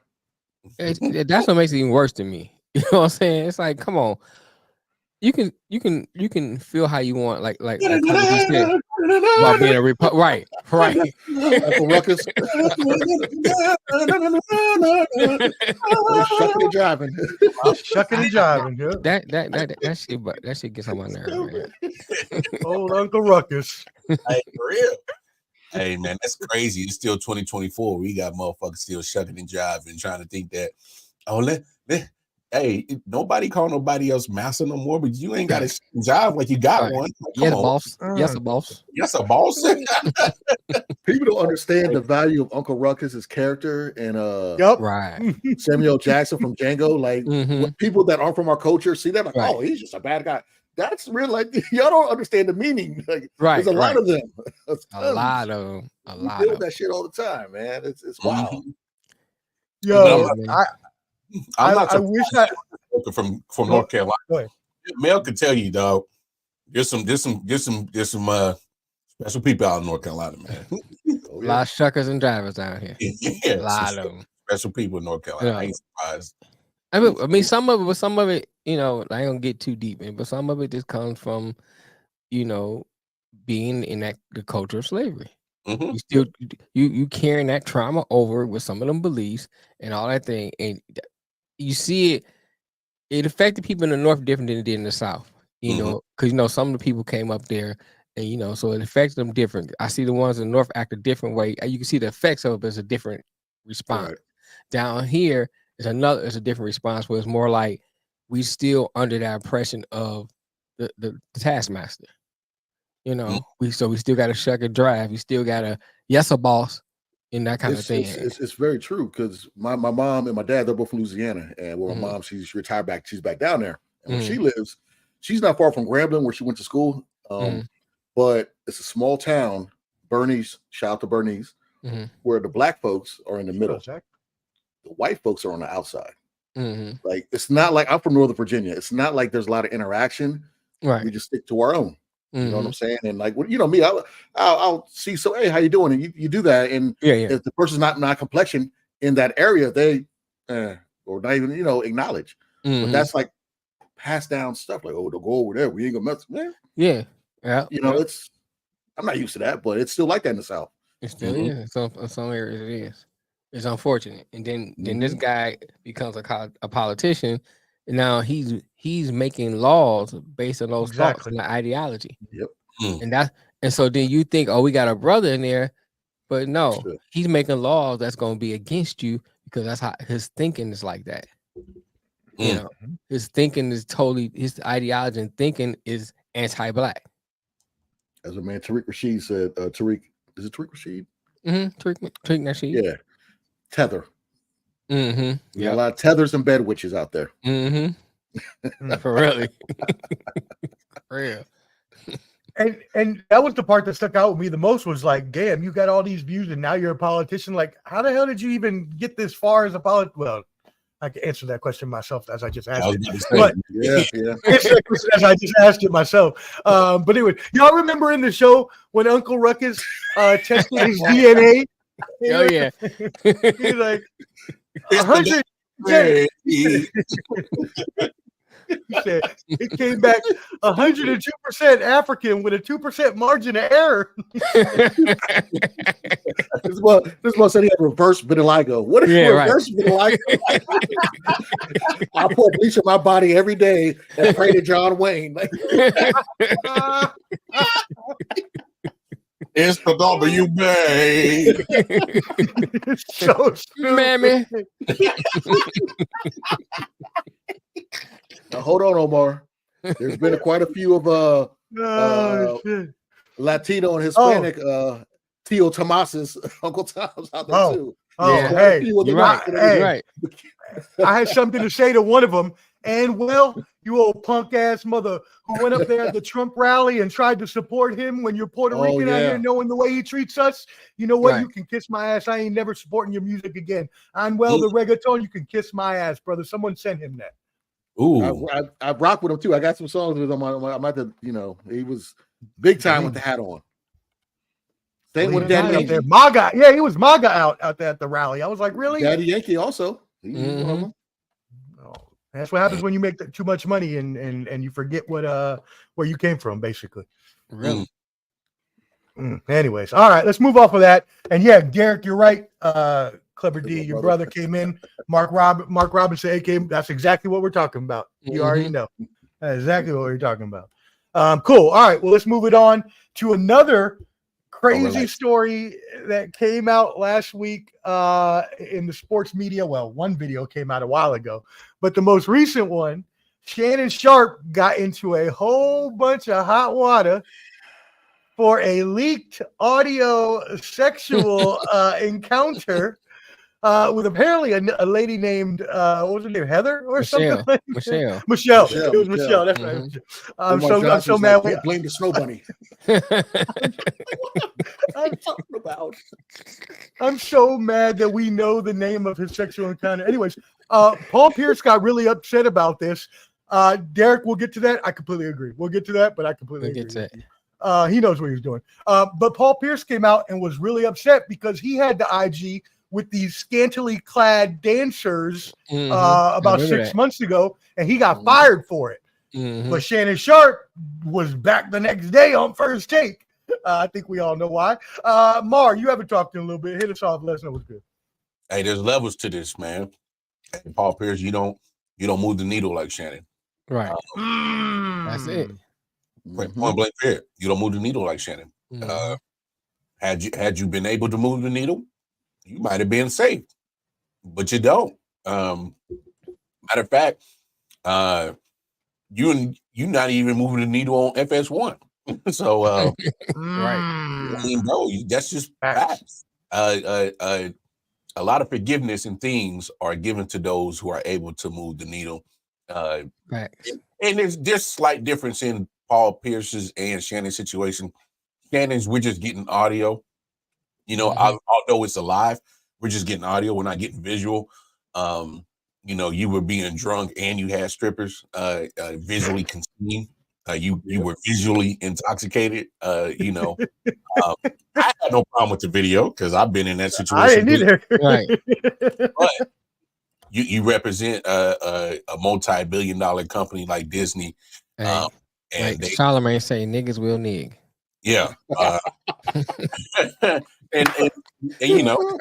That's what makes it even worse to me. You know what I'm saying? It's like, come on. You can feel how you want, like you said about being a right.
Uncle Ruckus. Shucking and driving.
Shucking and jiving, yeah.
That shit gets on my nerve, man.
Old Uncle Ruckus.
Hey, for real. Hey man, that's crazy. It's still 2024. We got motherfuckers still shucking and jiving, trying to think that hey, nobody call nobody else master no more, but you ain't got a job like you got one. Like,
yes, boss. Yes, a boss.
Yes, a boss.
People don't understand the value of Uncle Ruckus's character and
right.
Samuel Jackson from Django. Like when people that aren't from our culture see that, like, oh, he's just a bad guy. That's real. Like y'all don't understand the meaning. Like, there's a lot of them.
A lot of them.
We deal with that shit all the time, man. It's wild.
Yo,
I
wish I
from North Carolina. Mel could tell you, dog. There's some special people out in North Carolina, man.
A lot of shuckers and drivers out here.
Yeah,
a lot of them.
Special people in North Carolina. I ain't surprised.
I mean, some of it, you know, I ain't gonna get too deep in, but some of it just comes from, you know, being in the culture of slavery.
Mm-hmm.
You still you carrying that trauma over with some of them beliefs and all that thing, and you see it affected people in the North different than it did in the South. You know, because you know some of the people came up there, and you know, so it affects them different. I see the ones in the North act a different way. You can see the effects of it, but it's a different response. Right. Down here, it's a different response where it's more like we still under that oppression of the taskmaster. You know, we still got to shuck and drive. We still got to a boss, and that kind of thing.
It's very true because my mom and my dad, they're both from Louisiana, and my mom, she's retired back. She's back down there, and where she lives, she's not far from Grambling where she went to school. But it's a small town, Bernice. Shout out to Bernice, where the black folks are in the middle. The white folks are on the outside. Like it's not like I'm from Northern Virginia. It's not like there's a lot of interaction.
Right.
We just stick to our own. You know what I'm saying? And like, you know me, I'll see. So hey, how you doing? And you do that. And if the person's not my complexion in that area, they or not even acknowledge. But that's like passed down stuff. Like, oh, they'll go over there. We ain't gonna mess, man.
Yeah.
You know, I'm not used to that, but it's still like that in the South.
It still is. Some areas it is. It's unfortunate. And then this guy becomes a politician, and now he's making laws based on those thoughts and the ideology.
Yep.
And so then you think, oh, we got a brother in there, but no, he's making laws that's going to be against you because that's how his thinking is like that. You know, his thinking is his ideology and thinking is anti-black.
As a man, Tyreek Rashid said, Tyreek, is it Tyreek Rashid?
Tyreek Rashid.
Yeah. Tether. Yeah, a lot of tethers and bed witches out there.
For really. For real.
And that was the part that stuck out with me the most was like, damn, you got all these views and now you're a politician. Like, how the hell did you even get this far as a politician? Well, I can answer that question myself as I just asked it. But as I just asked it myself. But anyway, y'all remember in the show when Uncle Ruckus tested his DNA?
Oh yeah.
He's like 100. He said it came back 102% African with a 2% margin of error.
This one said he had reverse vitiligo. What is reverse vitiligo? I pour bleach on my body every day and pray to John Wayne.
It's the WB.
So
Mammy.
Now, hold on, Omar. There's been quite a few of Latino and Hispanic Tio Tomas's Uncle Tom's out there too.
Hey, you're right. I had something to say to one of them. And well, you old punk ass mother who went up there at the Trump rally and tried to support him when you're Puerto Rican out here knowing the way he treats us. You know what? You can kiss my ass. I ain't never supporting your music again. I'm the reggaeton. You can kiss my ass, brother. Someone sent him that.
Ooh, I rock with him too. I got some songs with him. I'm at the, he was big time with the hat on. Same with
Daddy
Daddy
out there.
Yankee.
MAGA. Yeah, he was MAGA out there at the rally. I was like, really?
Daddy Yankee also. He's one of
Mhm.
them.
Oh, that's what happens when you make too much money and you forget where you came from, basically.
Really?
Anyways, all right, let's move off of that. And yeah, Derrick, you're right. Clever D,
my
your
brother.
brother came in. Mark Robinson, aka, that's exactly what we're talking about. You already know. That's exactly what we're talking about. Cool. All right, well, let's move it on to another crazy
relax.
story that came out last week in the sports media. Well, one video came out a while ago, but the most recent one, Shannon Sharpe got into a whole bunch of hot water for a leaked audio sexual encounter with apparently a lady named what was her name, Heather or something like that? Michelle. It was Michelle. That's right. I'm so mad.
Don't blame the snow bunny. I'm talking about.
I'm so mad that we know the name of his sexual encounter. Anyways, Paul Pierce got really upset about this. Derrick, we'll get to that. I completely agree. We'll get to that, but I completely agree.
Get to it.
He knows what he's doing. But Paul Pierce came out and was really upset because he had the IG with these scantily clad dancers about 6 months ago, and he got fired for it. But Shannon Sharpe was back the next day on First Take. I think we all know why. Mar, you haven't talked in a little bit. Hit us off. Let us know what's good.
Hey, there's levels to this, man. And Paul Pierce, you don't move the needle like Shannon.
Right. That's it.
Point blank fair. You don't move the needle like Shannon. Had you been able to move the needle, you might have been safe, but you don't. Matter of fact, you're not even moving the needle on FS1. So,
Right.
I mean, bro, that's just facts. A lot of forgiveness and things are given to those who are able to move the needle.
Facts.
And there's slight difference in Paul Pierce's and Shannon's situation. Shannon's, we're just getting audio. You know, although it's alive, we're just getting audio. We're not getting visual. You know, you were being drunk and you had strippers visually consumed. You were visually intoxicated. You know, I had no problem with the video because I've been in that situation.
I didn't either.
Right.
But you represent a multi-billion-dollar company like Disney.
Hey,
And
like Charlemagne say, niggas will nig.
Yeah. And you know,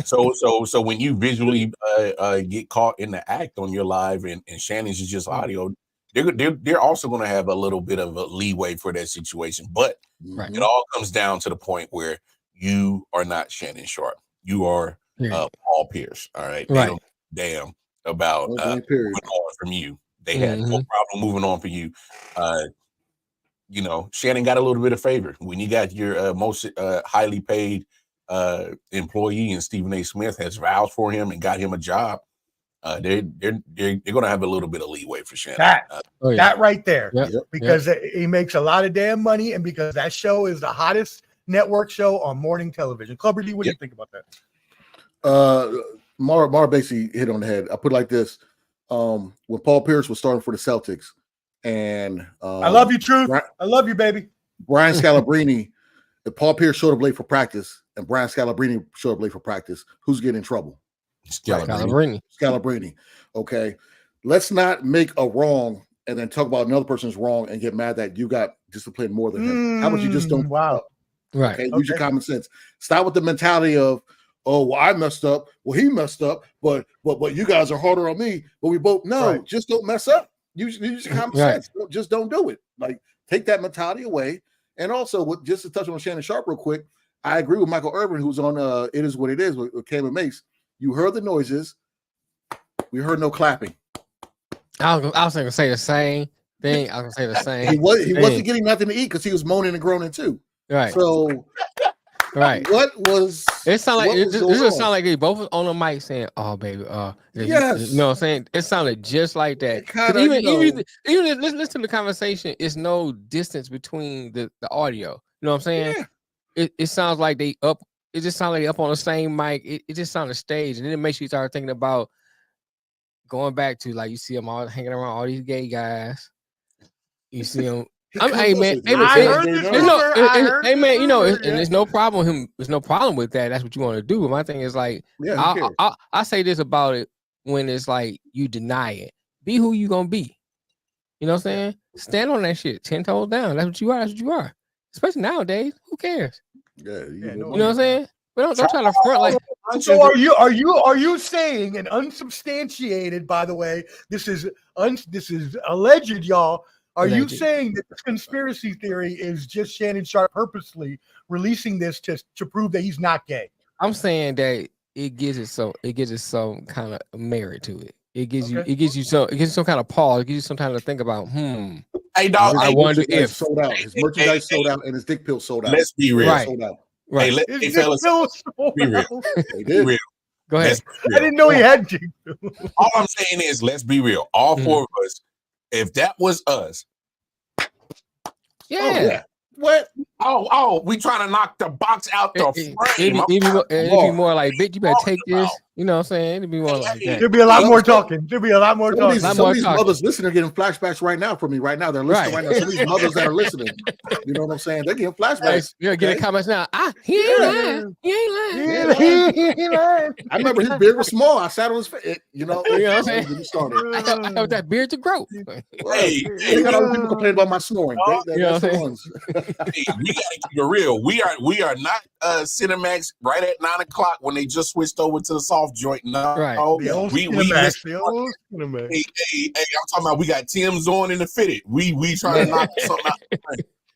so when you visually get caught in the act on your live and Shannon's is just audio, they're also going to have a little bit of a leeway for that situation. But it all comes down to the point where you are not Shannon Sharpe. You are Paul Pierce. All right. They don't damn about moving on from you. They had no problem moving on for you. You know, Shannon got a little bit of favor when you got your most highly paid employee, and Stephen A. Smith has vouched for him and got him a job. They're going to have a little bit of leeway for Shannon.
That right there, because
Yep.
he makes a lot of damn money, and because that show is the hottest network show on morning television. Clubber D, what do you think about that?
Mar basically hit on the head. I put it like this: when Paul Pierce was starting for the Celtics, and
I love you, Truth. I love you, baby.
Brian Scalabrine. If Paul Pierce showed up late for practice, and Brian Scalabrine showed up late for practice, who's getting in trouble? Scalabrine. Okay, let's not make a wrong and then talk about another person's wrong and get mad that you got disciplined more than him. How about you just don't?
Wow.
Right. Okay? Use your common sense. Stop with the mentality of, oh, well, I messed up. Well, he messed up, but you guys are harder on me. But we both just don't mess up. Use your common sense. Just don't do it. Like, take that mentality away. And also, just to touch on Shannon Sharpe real quick, I agree with Michael Irvin, who's on It Is What It Is with Cam and Mace. You heard the noises. We heard no clapping.
I was going to say the same thing. I was going to say the same.
He wasn't getting nothing to eat because he was moaning and groaning too.
Right.
So, what was?
It sounded like it just sounded like they both was on the mic saying, "Oh, baby,
yes."
You know what I'm saying? It sounded just like that.
Kinda,
even listen to the conversation. It's no distance between the audio. You know what I'm saying? Yeah. It sounds like they up. It just sounded like they up on the same mic. It just sounded staged, and then it makes you start thinking about going back to, like, you see them all hanging around all these gay guys. You see them Hey man,
I heard this rumor.
hey man, you know, and
yeah.
there's no problem with him. There's no problem with that. That's what you want to do. But my thing is like,
Yeah, who cares?
I say this about it when it's like you deny it. Be who you gonna be. You know what I'm saying? Stand on that shit, 10 toes down. That's what you are. That's what you are. Especially nowadays. Who cares?
Yeah,
Yeah,
You know what I'm saying? But don't try to front like.
So are you saying, and unsubstantiated, by the way, this is alleged, y'all. Are you
Alleged.
saying that this conspiracy theory is just Shannon Sharpe purposely releasing this to prove that he's not gay?
I'm saying that it gives it some kind of merit to it. It gives
Okay.
you some kind of pause. It gives you some time to think about.
Hey, dog.
I wonder if
sold out. His merchandise sold out, and his dick pill sold out.
Let's be real.
Right.
Sold out.
right.
Hey, fellas, be real.
They
Be
did.
real.
Go ahead.
Let's be
I
real.
didn't know he had to.
All I'm saying is, let's be real. All four of us, if that was us,
Yeah.
Oh, yeah. What?
we trying to knock the box out the frame.
It'd be more like, bitch, you better take this. You know what I'm saying? It'd be more like that.
There'll be a lot more talking. There'll be a lot more
Some of
talking.
these, some of these mothers listening are getting flashbacks right now from me right now. They're listening right now. Some of these mothers that are listening, you know what I'm saying? They're getting flashbacks.
You're getting comments now. He ain't lying. He ain't lying.
I remember his beard was small. I sat on his face. You know
what I'm saying?
When he started.
I helped that beard to grow.
Hey,
You got other people complaining about my snoring.
You know
That's
what
the
I'm
ones.
hey, we gotta keep it real. We are not Cinemax right at 9 o'clock when they just switched over to the soft joint. No,
Right.
The old
we
Cinemax, the old Cinemax.
Hey, I'm talking about we got Tim's on in the fitted. We trying to knock something out.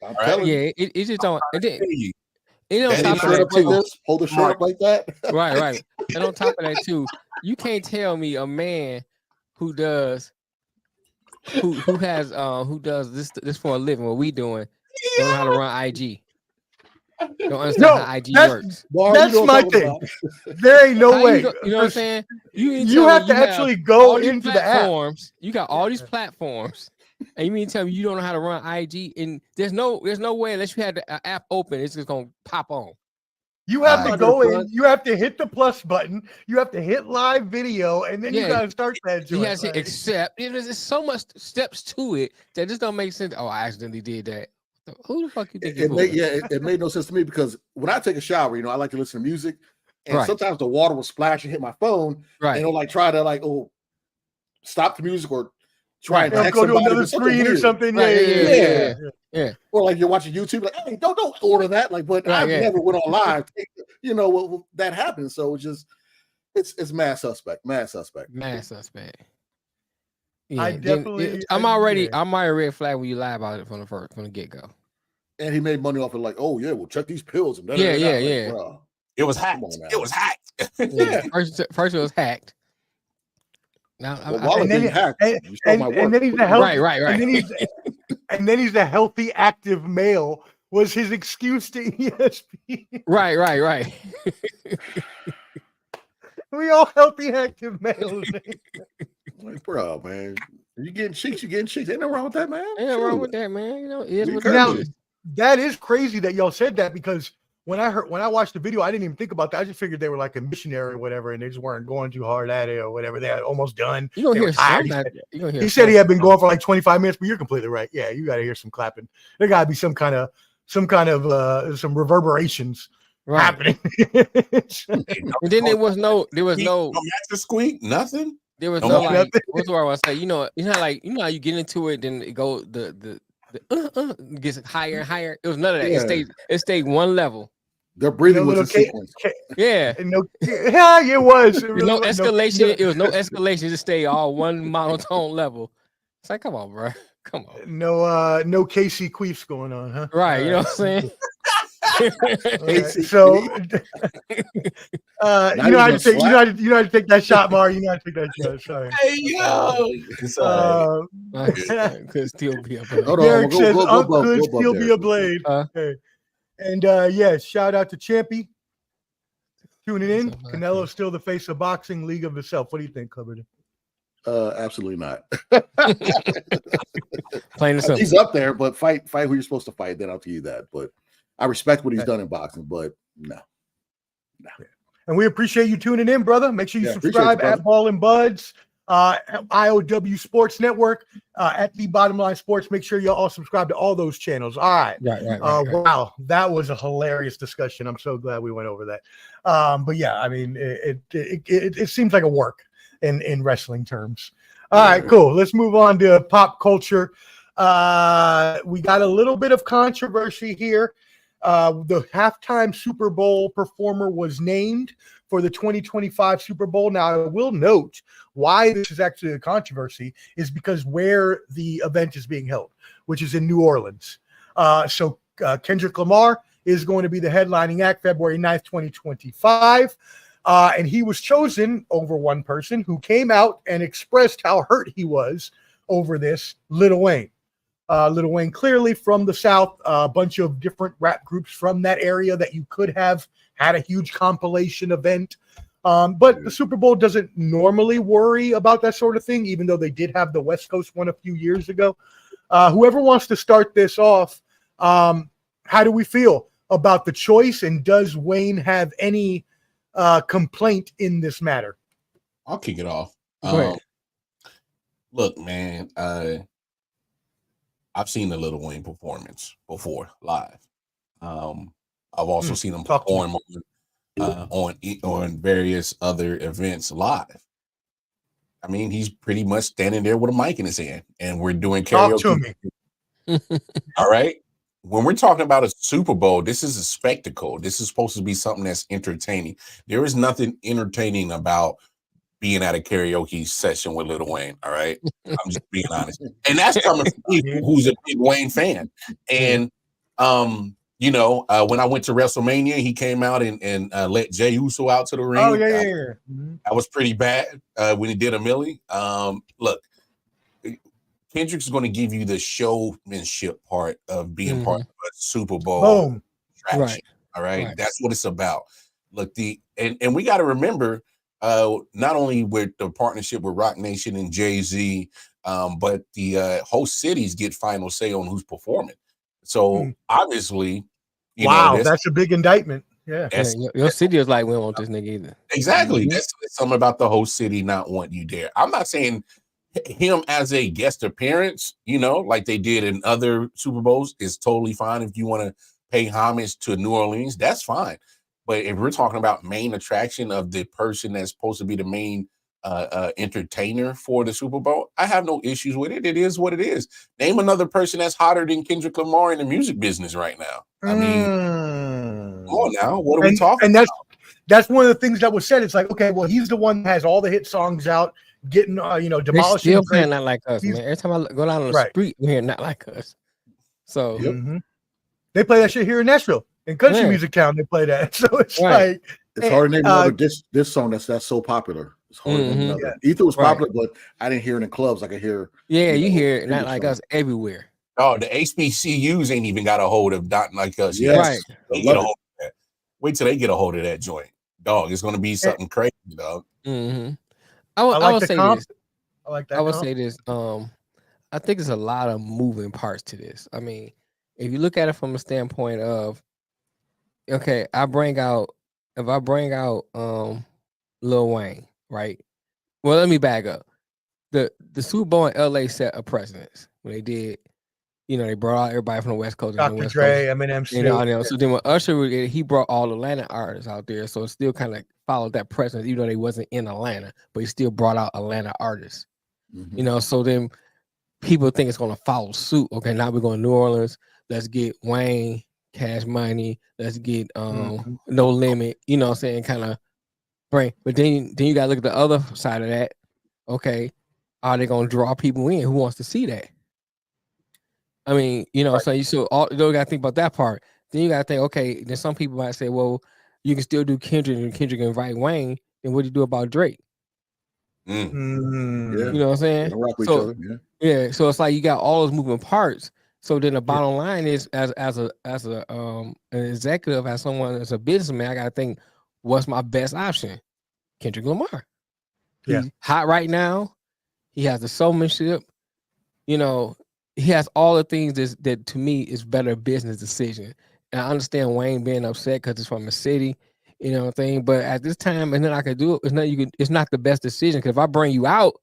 I'm telling you.
Yeah, it just don't. It don't
That
top
is
of
Shirt
that
up like
too.
this, hold the shirt up like that.
Right. And on top of that too, you can't tell me a man who does this for a living, what we doing, don't know how to run IG. Don't understand how IG works.
That's my thing. There ain't no way.
You know what I'm saying?
You have to actually go into the app.
You got all these platforms, and you mean to tell me you don't know how to run IG? And there's no way unless you had the app open, it's just gonna pop on.
You have to go in. You have to hit the plus button. You have to hit live video, and then you gotta start that.
You have to accept. There's so much steps to it that just don't make sense. Oh, I accidentally did that. Who the fuck you think?
It made no sense to me because when I take a shower, I like to listen to music, and sometimes the water will splash and hit my phone, and it'll try to stop the music or try and text
go to
somebody
another screen or something. Yeah.
Or like you're watching YouTube, like, hey, don't order that. Like, but I never went on live. That happened. So it's mad suspect.
Yeah,
I
I'm already red flag when you lie about it from the get go.
And he made money off of well, check these pills. And
yeah.
Bro,
it was hacked. It was hacked.
Yeah. First it was hacked. Now,
and then he's a healthy,
right.
And then he's a healthy, active male. Was his excuse to ESPN?
Right.
We all healthy, active males.
Like, bro, man, you getting cheeks. Ain't nothing wrong with that, man.
Ain't nothing wrong with that, man. You know, it is what
now,
it is.
That is crazy that y'all said that because when I watched the video, I didn't even think about that. I just figured they were like a missionary or whatever, and they just weren't going too hard at it or whatever. They had almost done.
You gonna hear
he said he had been going for like 25 minutes, but you're completely right. Yeah, you got to hear some clapping. There got to be some kind of some reverberations happening.
And then there was no
master squeak, nothing.
There was no like. What's what I want to say? You know how you get into it, then it go the gets higher and higher. It was none of that.
Yeah.
It stayed one level.
Their breathing was a sequence.
Yeah.
It was.
There was no escalation. It was no escalation. It just stayed all one monotone level. It's like, come on, bro. Come on.
No KC queefs going on, huh?
Right. You know what I'm saying?
Right. So you know how to take that shot, Mar. You know how to take that shot. Sorry.
Hey yo.
Could still be a blade.
Derrick says could still be a blade. Okay. And shout out to Champy tuning in. Canelo's still the face of boxing, league of itself. What do you think, Coverdon?
Absolutely not.
Plain and simple.
He's up there, but fight who you're supposed to fight. Then I'll tell you that. But I respect what he's done in boxing, but no.
And we appreciate you tuning in, brother. Make sure you subscribe at Ball and Buds. IOW Sports Network, at the Bottom Line Sports. Make sure you all subscribe to all those channels. All right.
Right.
Wow, that was a hilarious discussion. I'm so glad we went over that. But yeah, I mean, it seems like a work in wrestling terms. All right, cool. Let's move on to pop culture. We got a little bit of controversy here. The halftime Super Bowl performer was named for the 2025 Super Bowl. Now, I will note why this is actually a controversy is because where the event is being held, which is in New Orleans. So Kendrick Lamar is going to be the headlining act February 9th, 2025. And he was chosen over one person who came out and expressed how hurt he was over this, Lil Wayne. Lil Wayne, clearly from the South, a bunch of different rap groups from that area that you could have had a huge compilation event. But the Super Bowl doesn't normally worry about that sort of thing, even though they did have the West Coast one a few years ago. Whoever wants to start this off, how do we feel about the choice? And does Wayne have any complaint in this matter?
I'll kick it off.
Go ahead.
Look, man, I've seen the Lil Wayne performance before live. I've also seen him perform on various other events live. I mean, he's pretty much standing there with a mic in his hand, and we're doing karaoke.
Talk to me.
All right. When we're talking about a Super Bowl, this is a spectacle. This is supposed to be something that's entertaining. There is nothing entertaining about being at a karaoke session with Lil Wayne. All right. I'm just being honest. And that's coming from me, who's a big Wayne fan. And, you know, when I went to WrestleMania, he came out and let Jey Uso out to the ring.
Oh, yeah.
That was pretty bad when he did a millie. Look, Kendrick's going to give you the showmanship part of being part of a Super Bowl.
Boom.
Right. All right. That's what it's about. Look, and we got to remember, not only with the partnership with Rock Nation and Jay-Z, but the host cities get final say on who's performing. So obviously, you know,
that's a big indictment. Yeah.
Your city is like, we don't want this nigga either.
Exactly. That's something about the host city not wanting you there. I'm not saying him as a guest appearance, you know, like they did in other Super Bowls, is totally fine. If you want to pay homage to New Orleans, that's fine. But if we're talking about main attraction of the person that's supposed to be the main entertainer for the Super Bowl, I have no issues with it. It is what it is. Name another person that's hotter than Kendrick Lamar in the music business right now. I mean, come on now. What are we talking about?
That's one of the things that was said. It's like, okay, well, he's the one that has all the hit songs out, getting, demolishing.
They still playing Not Like Us, man. Every time I go down on the street, we hear Not Like Us. So
they play that shit here in Nashville. In Country Music Town, they play that. So it's like,
it's hard to name another this song that's so popular. It's hard to name another. Ether was popular, but I didn't hear it in clubs. I could hear.
Yeah, you hear it Not Like Us everywhere.
Oh, the HBCUs ain't even got a hold of Not Like Us.
Yes.
They get a hold of that. Wait till they get a hold of that joint. Dog, it's going to be something crazy, dog.
I would say this.
I like that.
I would say this. I think there's a lot of moving parts to this. I mean, if you look at it from a standpoint of, okay, if I bring out Lil Wayne, right? Well, let me back up. The Super Bowl in LA set a precedence when they did. You know, they brought out everybody from the West Coast.
Dr. Dre, Eminem,
So then when Usher, he brought all Atlanta artists out there. So it still kind of followed that precedent, even though they wasn't in Atlanta, but he still brought out Atlanta artists. You know, so then people think it's going to follow suit. Okay, now we're going to New Orleans. Let's get Wayne, Cash Money. Let's get No Limit. You know what I'm saying? Kind of bring. But then you got to look at the other side of that. Okay, are they going to draw people in? Who wants to see that? I mean, you know, so you got to think about that part. Then you got to think, okay, then some people might say, well, you can still do Kendrick and Kendrick invite Wayne. Then what do you do about Drake? You know what I'm saying?
Rock with each other.
Yeah. So it's like you got all those moving parts. So then the bottom line is, as an executive, as someone as a businessman, I got to think, what's my best option? Kendrick Lamar. He's hot right now. He has the showmanship. You know, he has all the things that to me is better business decision. And I understand Wayne being upset because it's from a city, you know what I'm saying? But at this time, and then I could do it. It's not the best decision, because if I bring you out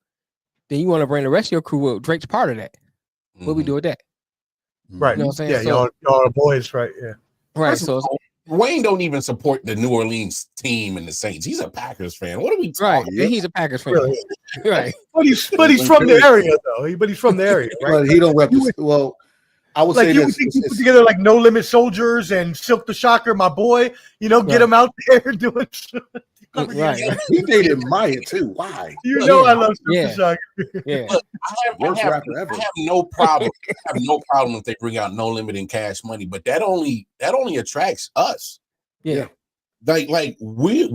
then you want to bring the rest of your crew. Well, Drake's part of that. What we do with that?
Right.
You know what I'm saying?
Yeah,
So,
y'all are boys, right? Yeah.
right.
First of
So
all, Wayne don't even support the New Orleans team and the Saints. He's a Packers fan. What are we
right.
talking?
And he's a Packers fan.
Really?
Right.
But he's from the area though. But he's from the area, right?
But he don't represent. Well, I would
Like
say
you would
this.
think you put together like No Limit Soldiers and Silk the Shocker, my boy. You know, get him out there doing.
Right.
He dated Maya too. Why?
You know,
Yeah.
I love Silk
Yeah.
the Shocker.
Yeah.
Look,
Worst rapper ever.
I have no problem. I have no problem if they bring out No Limit and Cash Money, but that only attracts us.
Yeah.
Like we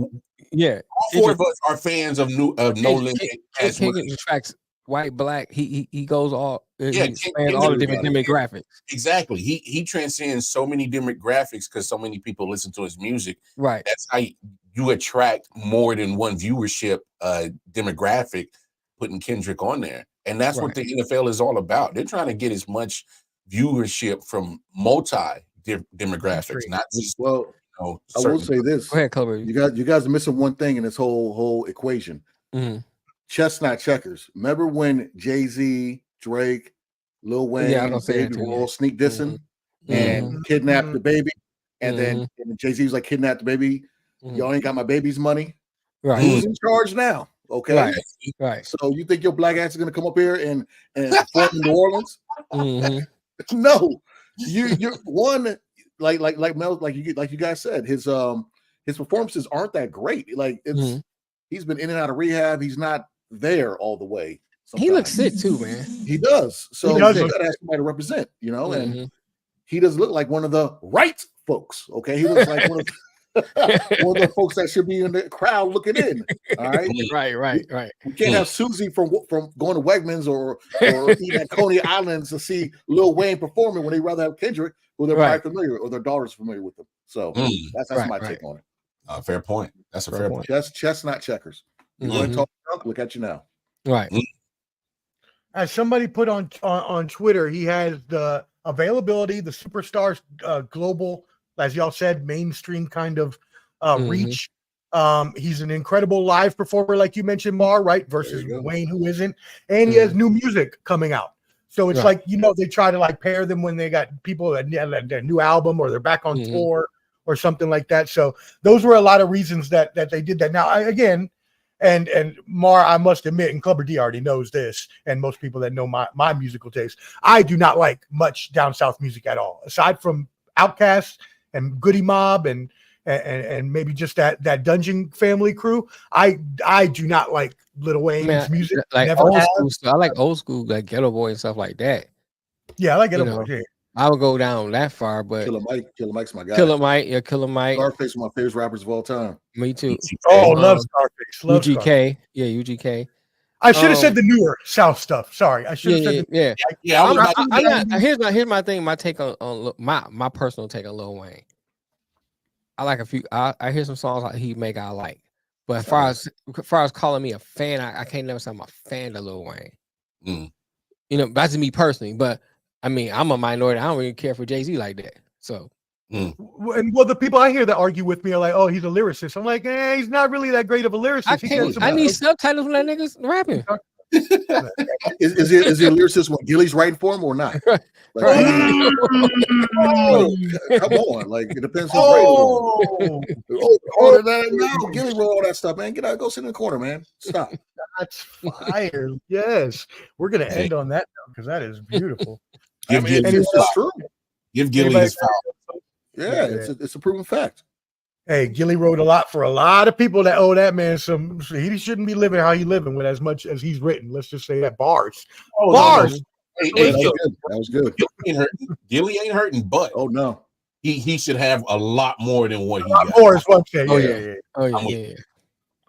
Yeah.
all four of us are fans of No Limit and Cash
King
Money.
attracts white, black. He goes all.
Yeah,
He spans all the different demographics.
Exactly. He transcends so many demographics because so many people listen to his music.
Right.
That's how you attract more than one viewership demographic, putting Kendrick on there. And that's what the NFL is all about. They're trying to get as much viewership from demographics, not just
I will say this.
Go ahead, Clover.
You guys are missing one thing in this whole equation.
Mm-hmm.
Chestnut checkers. Remember when Jay-Z, Drake, Lil Wayne, Baby were all sneak dissing and kidnapped the baby, and then Jay-Z was like, kidnapped the baby. Y'all ain't got my baby's money.
Right.
Who's in charge now? Okay.
Right.
So you think your black ass is gonna come up here and perform in New Orleans? No. You're one like Mel, like you guys said, his performances aren't that great. Like he's been in and out of rehab. He's not there all the way. Sometimes.
He looks sick too, man.
He does. So you gotta have somebody to represent, you know, and he doesn't look like one of the right folks. Okay, he looks like one of the folks that should be in the crowd looking in. All right,
right.
We can't have Susie from going to Wegmans or eating at Coney Islands to see Lil Wayne performing when they rather have Kendrick, who they're probably familiar or their daughter's familiar with them. So that's my take on it.
Fair point. That's a fair point.
Chestnut checkers. You want to talk junk? Look at you now.
Right.
As somebody put on Twitter, he has the availability, the superstars, global, as y'all said, mainstream kind of reach. He's an incredible live performer, like you mentioned, Mar, right? Versus Wayne, who isn't. And he has new music coming out. So it's like, you know, they try to like pair them when they got people that their new album or they're back on tour or something like that. So those were a lot of reasons that they did that. Now, and Mar, I must admit, and Clubber D already knows this, and most people that know my musical taste, I do not like much down south music at all. Aside from Outkast and Goody Mob and maybe just that Dungeon Family crew, I do not like Lil Wayne's music.
Like
Never
old
have.
school stuff. I like old school, like Ghetto Boy and stuff like that.
Yeah, I like Ghetto Boy. Yeah.
I would go down that far, but
Killer Mike's my guy.
Killer Mike.
Scarface is one of my favorite rappers of all time.
Me too.
Oh, love Scarface. Love
UGK.
Scarface.
Yeah, UGK.
I should have said the newer South stuff. Sorry, I should have said.
Here's my thing. My take on my personal take on Lil Wayne. I like a few. I hear some songs he make I like, but as far as calling me a fan, I can't never say I'm a fan of Lil Wayne. You know, that's me personally. But I mean, I'm a minority. I don't really care for Jay-Z like that. So.
And well, the people I hear that argue with me are like, "Oh, he's a lyricist." I'm like, he's not really that great of a lyricist.
I need subtitles when that nigga's rapping.
Is he a lyricist when Gilly's writing for him or not? Like, come on, like it depends who's writing. No, Gilly wrote all that stuff, man. Get out, go sit in the corner, man. Stop.
That's fire. Yes, we're gonna end on that note because that is beautiful.
It's true.
Give Gilly his foul.
Yeah, it's a proven fact.
Hey, Gilly wrote a lot for a lot of people that owe that man some. He shouldn't be living how he's living with as much as he's written. Let's just say that bars.
That was good.
Gilly ain't hurting, but he should have a lot more than what he got.
More is one thing.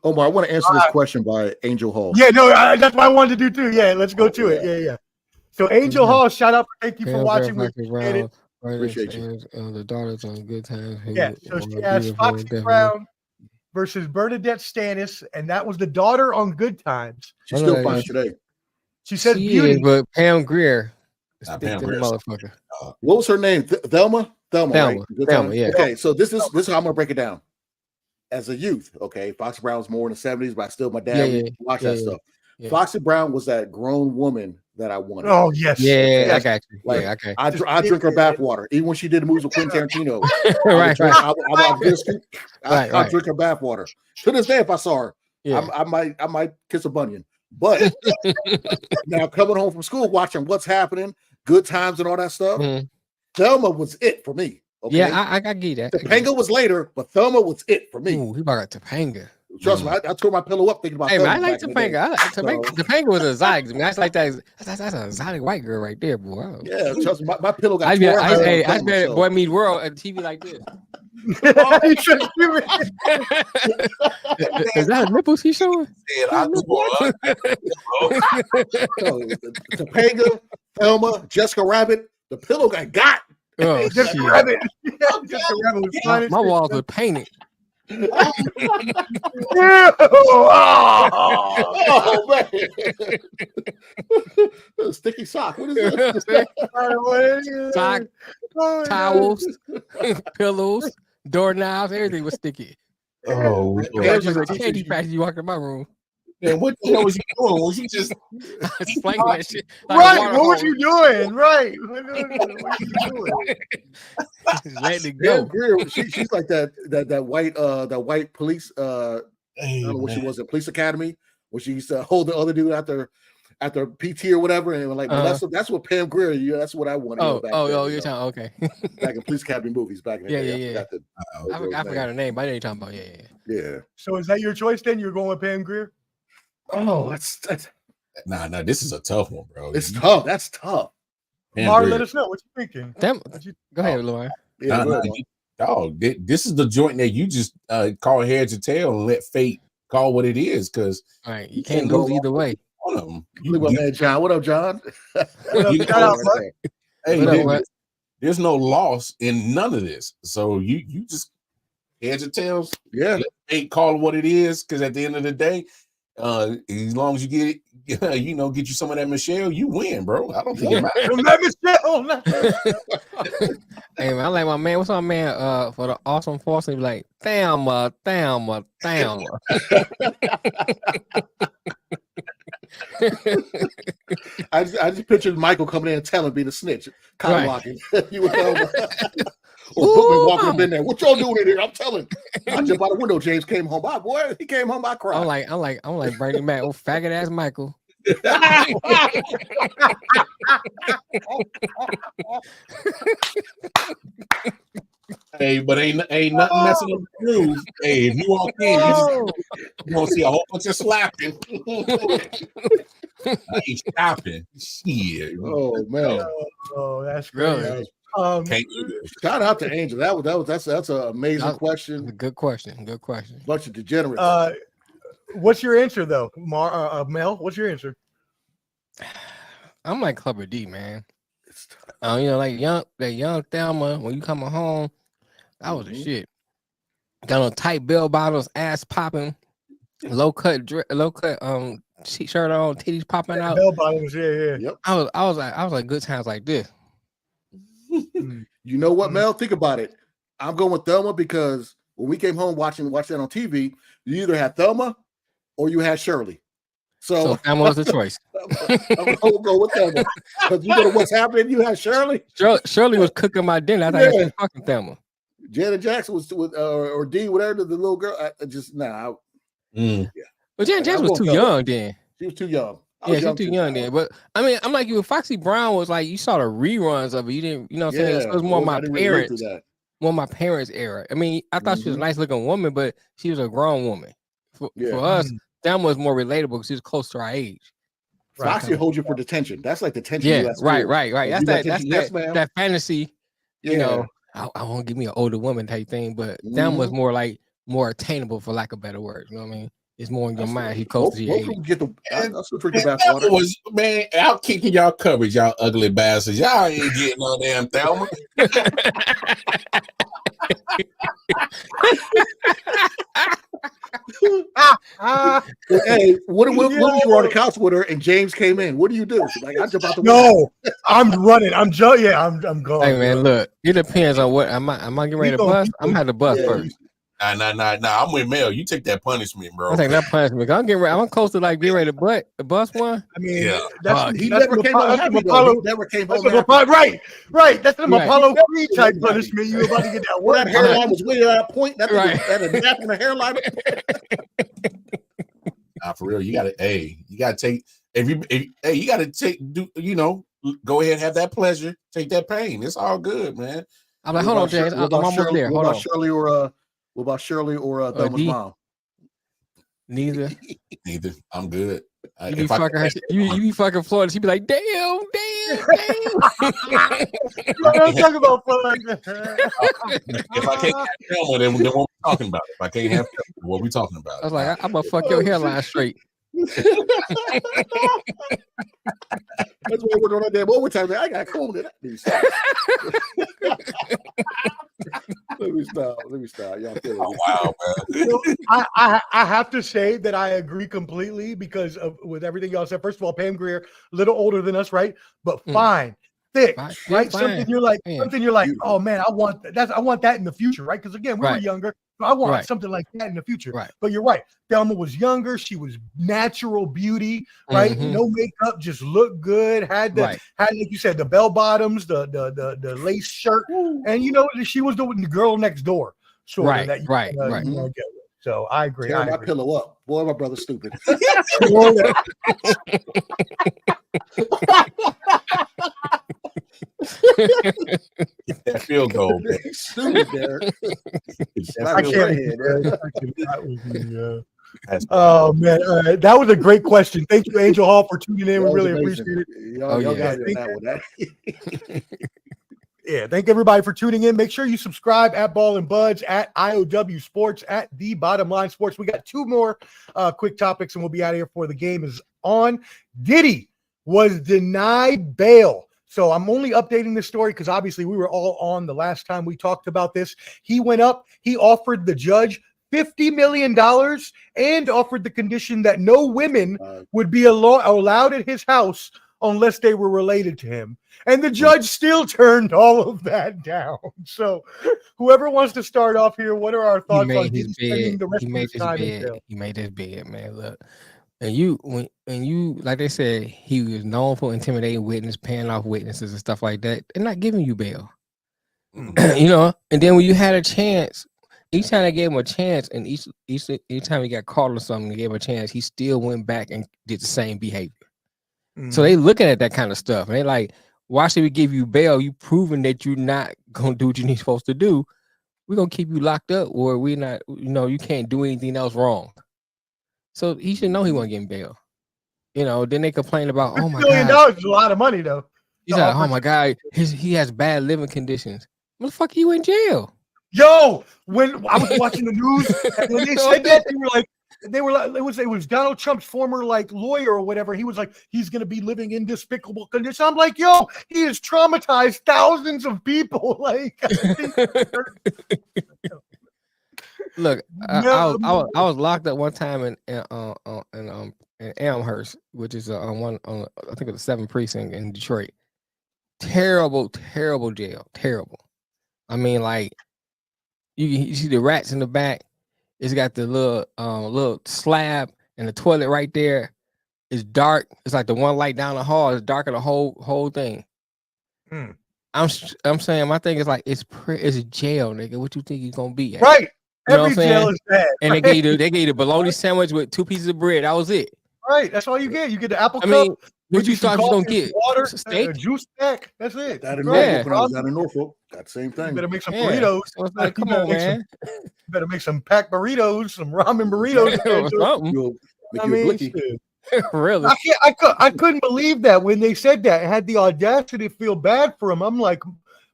Omar, I want to answer this question by Angel Hall.
Yeah, no, that's what I wanted to do too. Yeah, let's go to it. Yeah. So Angel Hall, shout out, thank you for watching.
Appreciate you.
The daughters on Good Times.
Yeah, so she asked Foxy Brown versus Bernadette Stannis, and that was the daughter on Good Times.
She's still fine today.
She says beauty,
but Pam Grier.
Motherfucker. What was her name? Thelma, right?
Thelma, yeah.
Okay, so this is how I'm gonna break it down. As a youth, okay, Foxy Brown was more in the 70s, but I still my dad watched that stuff.
Yeah.
Foxy Brown was that grown woman that I wanted.
Oh yes,
Yeah,
yes.
I got you.
Like,
Yeah, okay.
I drink her bathwater. Even when she did the moves with Quentin Tarantino,
Right.
I'll drink her bathwater. To this day, if I saw her,
Yeah.
I might kiss a bunion. But now coming home from school, watching What's Happening, Good Times, and all that stuff, Thelma was it for me. Okay?
Yeah, I get that.
Topanga was later, but Thelma was it for me.
Ooh, he brought Topanga.
Trust me, I tore my pillow up thinking about.
Hey,
Thelma
man, I like
back in the day.
Topanga. I like Topanga. Topanga was exotic. I mean, that's like that. That's an exotic white girl right there, boy. Wow.
Yeah, trust me, my pillow got.
I bet Boy Meets World at TV like this. Is that nipples he showing?
Topanga, Thelma, Jessica Rabbit. The pillow got.
Oh,
Jessica Rabbit. Jessica Rabbit was fine.
My walls were painted.
Oh man! Sticky sock. What is this?
Sock, towels, pillows, doorknobs, everything was sticky.
Oh,
It was just a candy patch. You walked in my room.
man, what the hell was you doing? Was you just
Slanging that shit. Like
Right, what was you doing? Right. What was you doing?
Just letting it go.
She's like that white police. I don't know what she was at police academy, where she used to hold the other dude after PT or whatever, and like that's what Pam Grier. Yeah, that's what I wanted.
You're talking okay.
Back in police academy movies back in the day.
I forgot her name, but I know you're talking about.
Yeah.
So is that your choice then? You're going with Pam Grier?
Oh, that's
nah. This is a tough one, bro.
It's tough. That's tough.
Mark, let us know what you're thinking.
Go ahead, Lauren.
Dog, this is the joint that you just call heads or tail and let fate call what it is, because
you can't go either way.
What up, John? What up, John?
There's no loss in none of this, so you just heads or tails.
Yeah,
let fate call what it is, because at the end of the day, as long as you get get you some of that Michelle, you win, bro. I don't think it matters.
Hey man, I like my man. What's up, man? For the awesome force, he be like, Thelma.
I just pictured Michael coming in and telling me to snitch, kind of walking. You would tell him. Or Bookman walking up in there. What y'all doing in here? I'm telling. I jumped out the window. James came home by. Boy, he came home by crying.
I'm like Bernie Mac. Oh, faggot ass Michael.
Hey, but ain't nothing messing up the groove. Hey, if you walk in, you gonna see a whole bunch of slapping. I ain't stopping. Shit.
Oh man.
Oh, that's great.
Shout out to Angel. That's an amazing question.
Good question.
Bunch of degenerates.
What's your answer though, Mel? What's your answer?
I'm like Clubber D, man. Like young Thelma. When you coming home, that was the shit. Got on tight bell bottoms, ass popping, low cut shirt on, titties popping out.
Bell bottoms, yeah.
Yep.
I was like good times like this.
You know what, Mel? Think about it. I'm going with Thelma because when we came home watching that on TV, you either had Thelma or you had Shirley. So
Thelma was the choice.
I'm gonna go with Thelma because you know what's happening. You had Shirley.
Shirley was cooking my dinner. I thought I was fucking Thelma.
Janet Jackson was with or D, whatever the little girl. But
Janet Jackson was too young then.
She was too young.
She was too young then. But I mean, I'm like you. Foxy Brown was like you saw the reruns of it. You didn't, what I'm saying? It was more my parents. More my parents' era. I mean, I thought she was a nice looking woman, but she was a grown woman. For us, Thelma was more relatable because she was close to our age.
Foxy holds you for detention. That's like detention.
Yeah, right. That's that fantasy. You know, I won't give me an older woman type thing, but Thelma was more attainable, for lack of better words. You know what I mean? It's more in your mind. He close to your age.
That was, man, out kicking y'all coverage, y'all ugly bastards. Y'all ain't getting no damn Thelma.
Hey, what if you were on the couch with her and James came in? What do you do? Like, I jump out the
window. I'm running. I'm going.
Hey man, look, it depends on what am I getting ready to bust? I'm gonna have to bust first.
Nah. I'm with Mel. You take that punishment, bro.
I'm taking that punishment. I'm getting ready. I'm close to like getting ready to bust one.
I mean,
Yeah.
He
that's
never
what
came home
that's
happy
what
though. He
Apollo.
never came
That's
home
what
happy.
right. That's some
Right.
Apollo Creed type
Right.
punishment. You about to get that
Well,
work.
that hairline was way at that point. That
Right.
had a nap in the hairline.
Nah, for real. You gotta take you gotta go ahead and have that pleasure, take that pain. It's all good, man.
I'm like, hold on, James. I'm almost there. Hold on.
What about Shirley or Thelma's
D?
mom?
Neither.
I'm good.
You be fucking her. You be fucking Florida. She be like, damn.
Don't talk about fun like that.
If I can't have Thelma, then what we talking about? If I can't have Thelma, what we talking about?
I was like, I'm gonna fuck your hairline straight.
That's why we're doing that damn overtime. I got cold in that. Let me stop. Y'all kidding me.
Wow, man.
I have to say that I agree completely because with everything y'all said. First of all, Pam Grier, a little older than us, right? But fine, thick,
Fine.
right?
Fine.
Something you're like, oh man, I want that in the future, right? Because again, we were younger. So I want something like that in the future.
Right.
But you're right. Thelma was younger. She was natural beauty, right?
Mhm.
No makeup, just looked good. Had like you said, the bell bottoms, the lace shirt, and she was the girl next door. Sort of that you wanna get with. So I agree.
Tear my pillow up. Boy, my brother's stupid.
That field goal, man.
Stupid, Derrick.
I can't. Oh man, that was a great question. Thank you, Angel Hall, for tuning in. We really appreciate it.
Y'all got it on that one.
Yeah, thank everybody for tuning in. Make sure you subscribe at Ball and Buds, at IOW Sports, at The Bottom Line Sports. We got two more quick topics, and we'll be out of here before the game is on. Diddy was denied bail. So I'm only updating this story because obviously we were all on the last time we talked about this. He went up, he offered the judge $50 million and offered the condition that no women would be allowed at his house unless they were related to him. And the judge still turned all of that down. So whoever wants to start off here, what are our thoughts on Diddy spending the rest of his time in jail?
He made his bed, man. Look. And when you like they said, he was known for intimidating witnesses, paying off witnesses and stuff like that. They're not giving you bail. And then when you had a chance, each time they gave him a chance, and each time he got caught or something, they gave him a chance, he still went back and did the same behavior. So they looking at that kind of stuff, and they like, why should we give you bail? You proving that you're not gonna do what you're supposed to do. We're gonna keep you locked up, or we're not. You can't do anything else wrong. So he should know he wasn't getting bail. Then they complain about, oh my God.
$1 million is a lot of money, though.
He's like, oh my God, he has bad living conditions. Motherfucker, you in jail.
Yo, when I was watching the news, and when they said that, they were like, it was Donald Trump's former lawyer or whatever. He was like, he's gonna be living in despicable conditions. I'm like, yo, he has traumatized thousands of people.
Look, I was locked up one time in Elmhurst, which is I think it's the 7th precinct in Detroit. Terrible jail. Terrible. I mean, you see the rats in the back. It's got the little slab and the toilet right there. It's dark. It's like the one light down the hall is darker the whole thing. I'm saying my thing is it's a jail, nigga. What you think you're gonna be at?
Right.
You know
Every jail is bad.
And
right?
they gave you the bologna sandwich with 2 pieces of bread. That was it.
Right. That's all you get. You get the apple cup.
What you thought you was gonna get?
Water,
steak,
juice pack. That's it.
That in Norfolk, when I was out in Norfolk, got the same thing.
You better make some burritos.
So it's like, come on, man.
You better make some packed burritos, some ramen burritos.
Really?
I couldn't believe that when they said that. I had the audacity to feel bad for him. I'm like,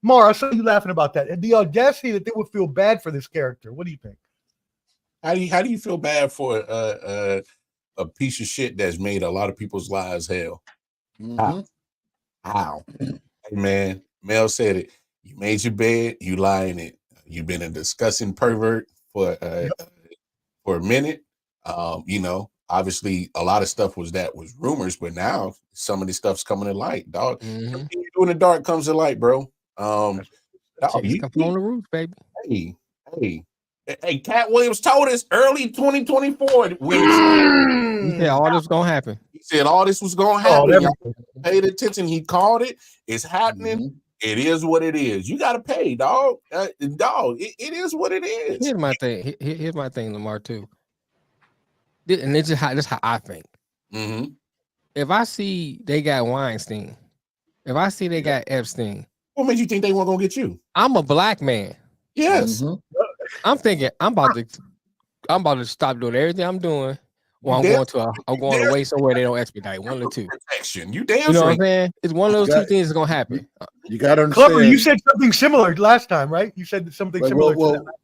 Mar, I saw you laughing about that. The audacity that they would feel bad for this character. What do you think?
How do you feel bad for a piece of shit that's made a lot of people's lives hell? How? Hey man, Mel said it. You made your bed, you lie in it. You've been a disgusting pervert for a minute. Obviously a lot of stuff was rumors, but now some of this stuff's coming to light, dog. Everything you do in the dark comes to light, bro.
You come on the roof, baby.
Hey, Hey, Cat Williams told us early 2024
He said all this gonna happen.
He said all this was gonna happen. Y'all paid attention. He called it. It's happening.
Mhm.
It is what it is. You gotta pay, dog. It is what it is.
Here's my thing. Here's my thing, Lamar, too. And this is how I think.
Mm-hmm.
If I see they got Weinstein, if I see they got Epstein,
What made you think they weren't gonna get you?
I'm a black man.
Yes.
Mhm.
I'm thinking I'm about to stop doing everything I'm doing. Well, I'm going away somewhere they don't expedite. One or two.
Protection. You damn
You know
straight.
what I'm saying? It's one of those two things that's gonna happen.
You got to understand.
Clever, you said something similar last time, right? You said something similar.
Well,
to that.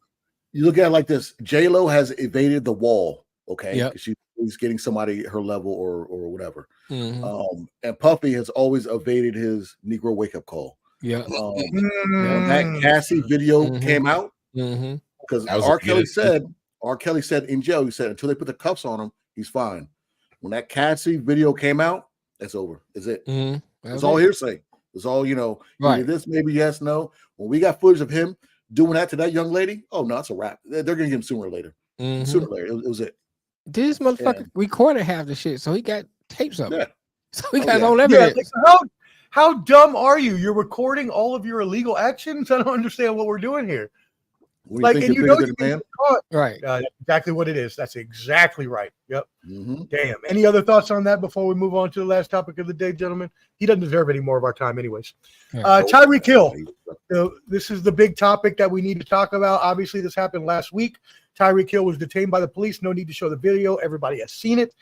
you look at it like this: J-Lo has evaded the wall, okay?
Yep.
She's getting somebody her level or whatever.
Mhm.
And Puffy has always evaded his Negro wake up call.
Yeah.
When that Cassie video came out, because R. Kelly said in jail, he said until they put the cuffs on him, he's fine. When that Cassie video came out, that's over. Is it? It's all hearsay. It's all,
Right.
this, maybe yes, no. When we got footage of him doing that to that young lady, oh no, it's a wrap. They're gonna get him sooner or later. Sooner or later, it was it.
This motherfucker recorded half the shit, so he got tapes of it. So he got his
yeah.
own evidence.
How dumb are you? You're recording all of your illegal actions. I don't understand what we're doing here.
What do you think you're bigger than a man?
Right.
That's exactly what it is. That's exactly right. Yep. Damn. Any other thoughts on that before we move on to the last topic of the day, gentlemen? He doesn't deserve any more of our time anyways. Tyreek Hill. This is the big topic that we need to talk about. Obviously, this happened last week. Tyreek Hill was detained by the police. No need to show the video. Everybody has seen it.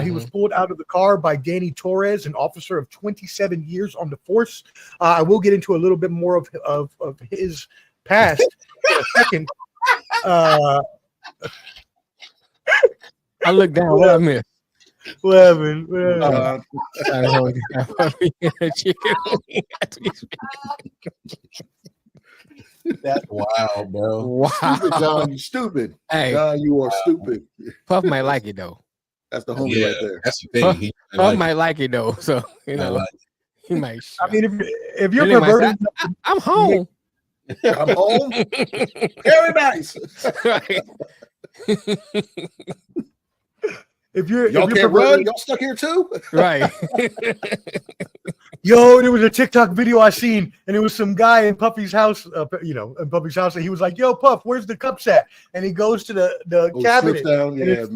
He was pulled out of the car by Danny Torres, an officer of 27 years on the force. I will get into a little bit more of his past in a second.
I look down. What I missed?
11.
That's wild, bro.
Wow.
Stupid, John, you stupid.
Hey,
John, you are stupid.
Puff might like it though.
That's the homie right there.
That's the thing.
Puff might like it though. So he might.
I mean, if you're perverted,
I'm home.
I'm home. Very nice.
Right.
Y'all can't run. Y'all stuck here too.
Right.
Yo, there was a TikTok video I seen, and it was some guy in Puffy's house, in Puffy's house, and he was like, "Yo, Puff, where's the cups at?" And he goes to the cabinet, and it's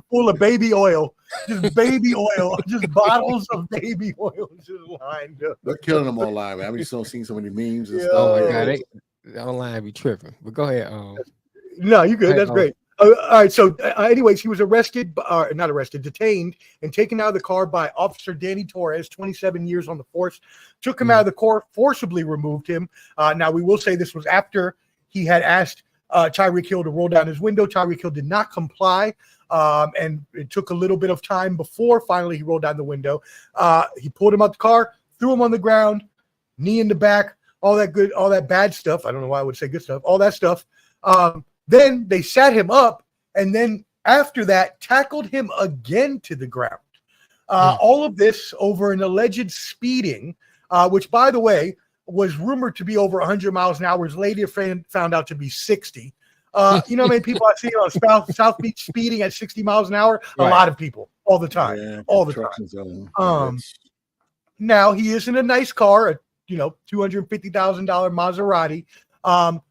full of baby oil, just baby oil, just bottles of baby oil, just lined up.
They're killing them online, man. I mean, still seeing so many memes and stuff.
Oh my god, they online be tripping. But go ahead.
No, you good. That's great. All right. So, anyways, he was detained, and taken out of the car by Officer Danny Torres, 27 years on the force. Took him out of the car, forcibly removed him. Now, we will say this was after he had asked Tyreek Hill to roll down his window. Tyreek Hill did not comply, and it took a little bit of time before finally he rolled down the window. He pulled him out the car, threw him on the ground, knee in the back, all that bad stuff. I don't know why I would say good stuff. All that stuff. Then they sat him up, and then after that, tackled him again to the ground. All of this over an alleged speeding, which, by the way, was rumored to be over 100 miles an hour. Later found out to be 60. You know how many people I see on South Beach speeding at 60 miles an hour? Right. A lot of people, all the time. Yeah, all the time. Now, he is in a nice car, a $250,000 Maserati.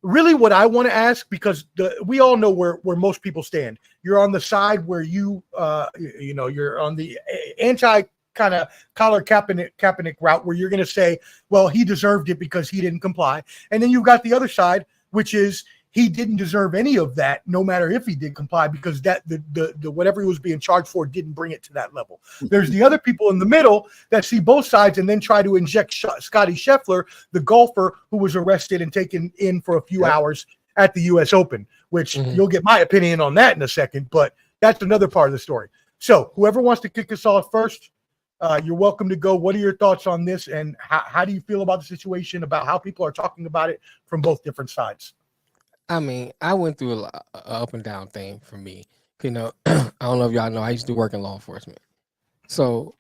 Really, what I want to ask, because we all know where most people stand. You're on the side where you're on the anti kind of Collar Kaepernick route, where you're going to say, well, he deserved it because he didn't comply. And then you've got the other side, which is he didn't deserve any of that, no matter if he did comply, because that the whatever he was being charged for didn't bring it to that level. There's the other people in the middle that see both sides and then try to inject Scottie Scheffler, the golfer who was arrested and taken in for a few hours at the U.S. Open, which you'll get my opinion on that in a second, but that's another part of the story. So whoever wants to kick us off first, you're welcome to go. What are your thoughts on this, and how do you feel about the situation, about how people are talking about it from both different sides?
I mean, I went through a up and down thing for me. I don't know if y'all know, I used to work in law enforcement. So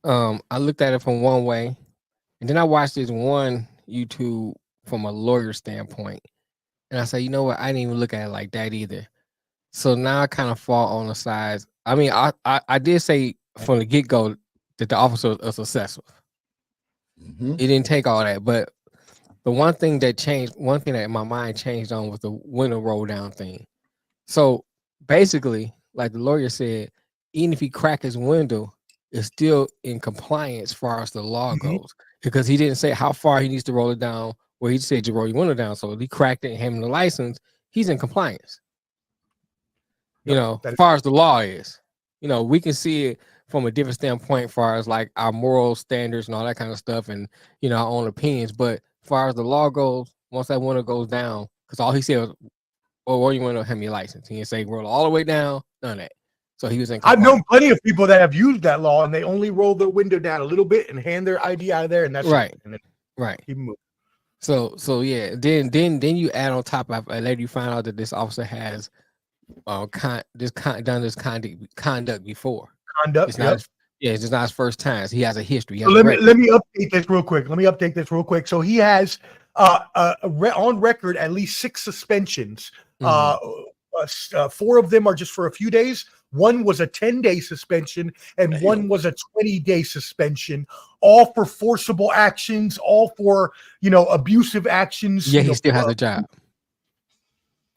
I looked at it from one way, and then I watched this one YouTube from a lawyer standpoint. And I say, you know what? I didn't even look at it like that either. So now I kind of fall on the sides. I mean, I did say from the get-go that the officer was successful. It didn't take all that, but the one thing that my mind changed on was the window roll down thing. So basically, like the lawyer said, even if he cracked his window, it's still in compliance as far as the law goes, because he didn't say how far he needs to roll it down. Well, he said you roll your window down. So if he cracked it and gave him the license, he's in compliance. You know, as far as the law is, you know, we can see it from a different standpoint, as far as like our moral standards and all that kind of stuff, and you know, our own opinions. But as far as the law goes, once that window goes down, because all he said was, "Oh, where you want to have your license?" He didn't say roll all the way down, none of that. So he was in compliance.
I've known plenty of people that have used that law and they only roll their window down a little bit and hand their ID out of there, and that's
right.
It. And then
right.
keep moving.
So yeah. Then you add on top of it, later you find out that this officer has done this conduct before.
Conduct.
It's not it's just not his first time. He has a history.
So let me update this real quick. So he has on record at least 6 suspensions. 4 of them are just for a few days. One was a 10-day suspension, and one was a 20-day suspension. All for forcible actions, all for abusive actions.
Yeah, he still has a job.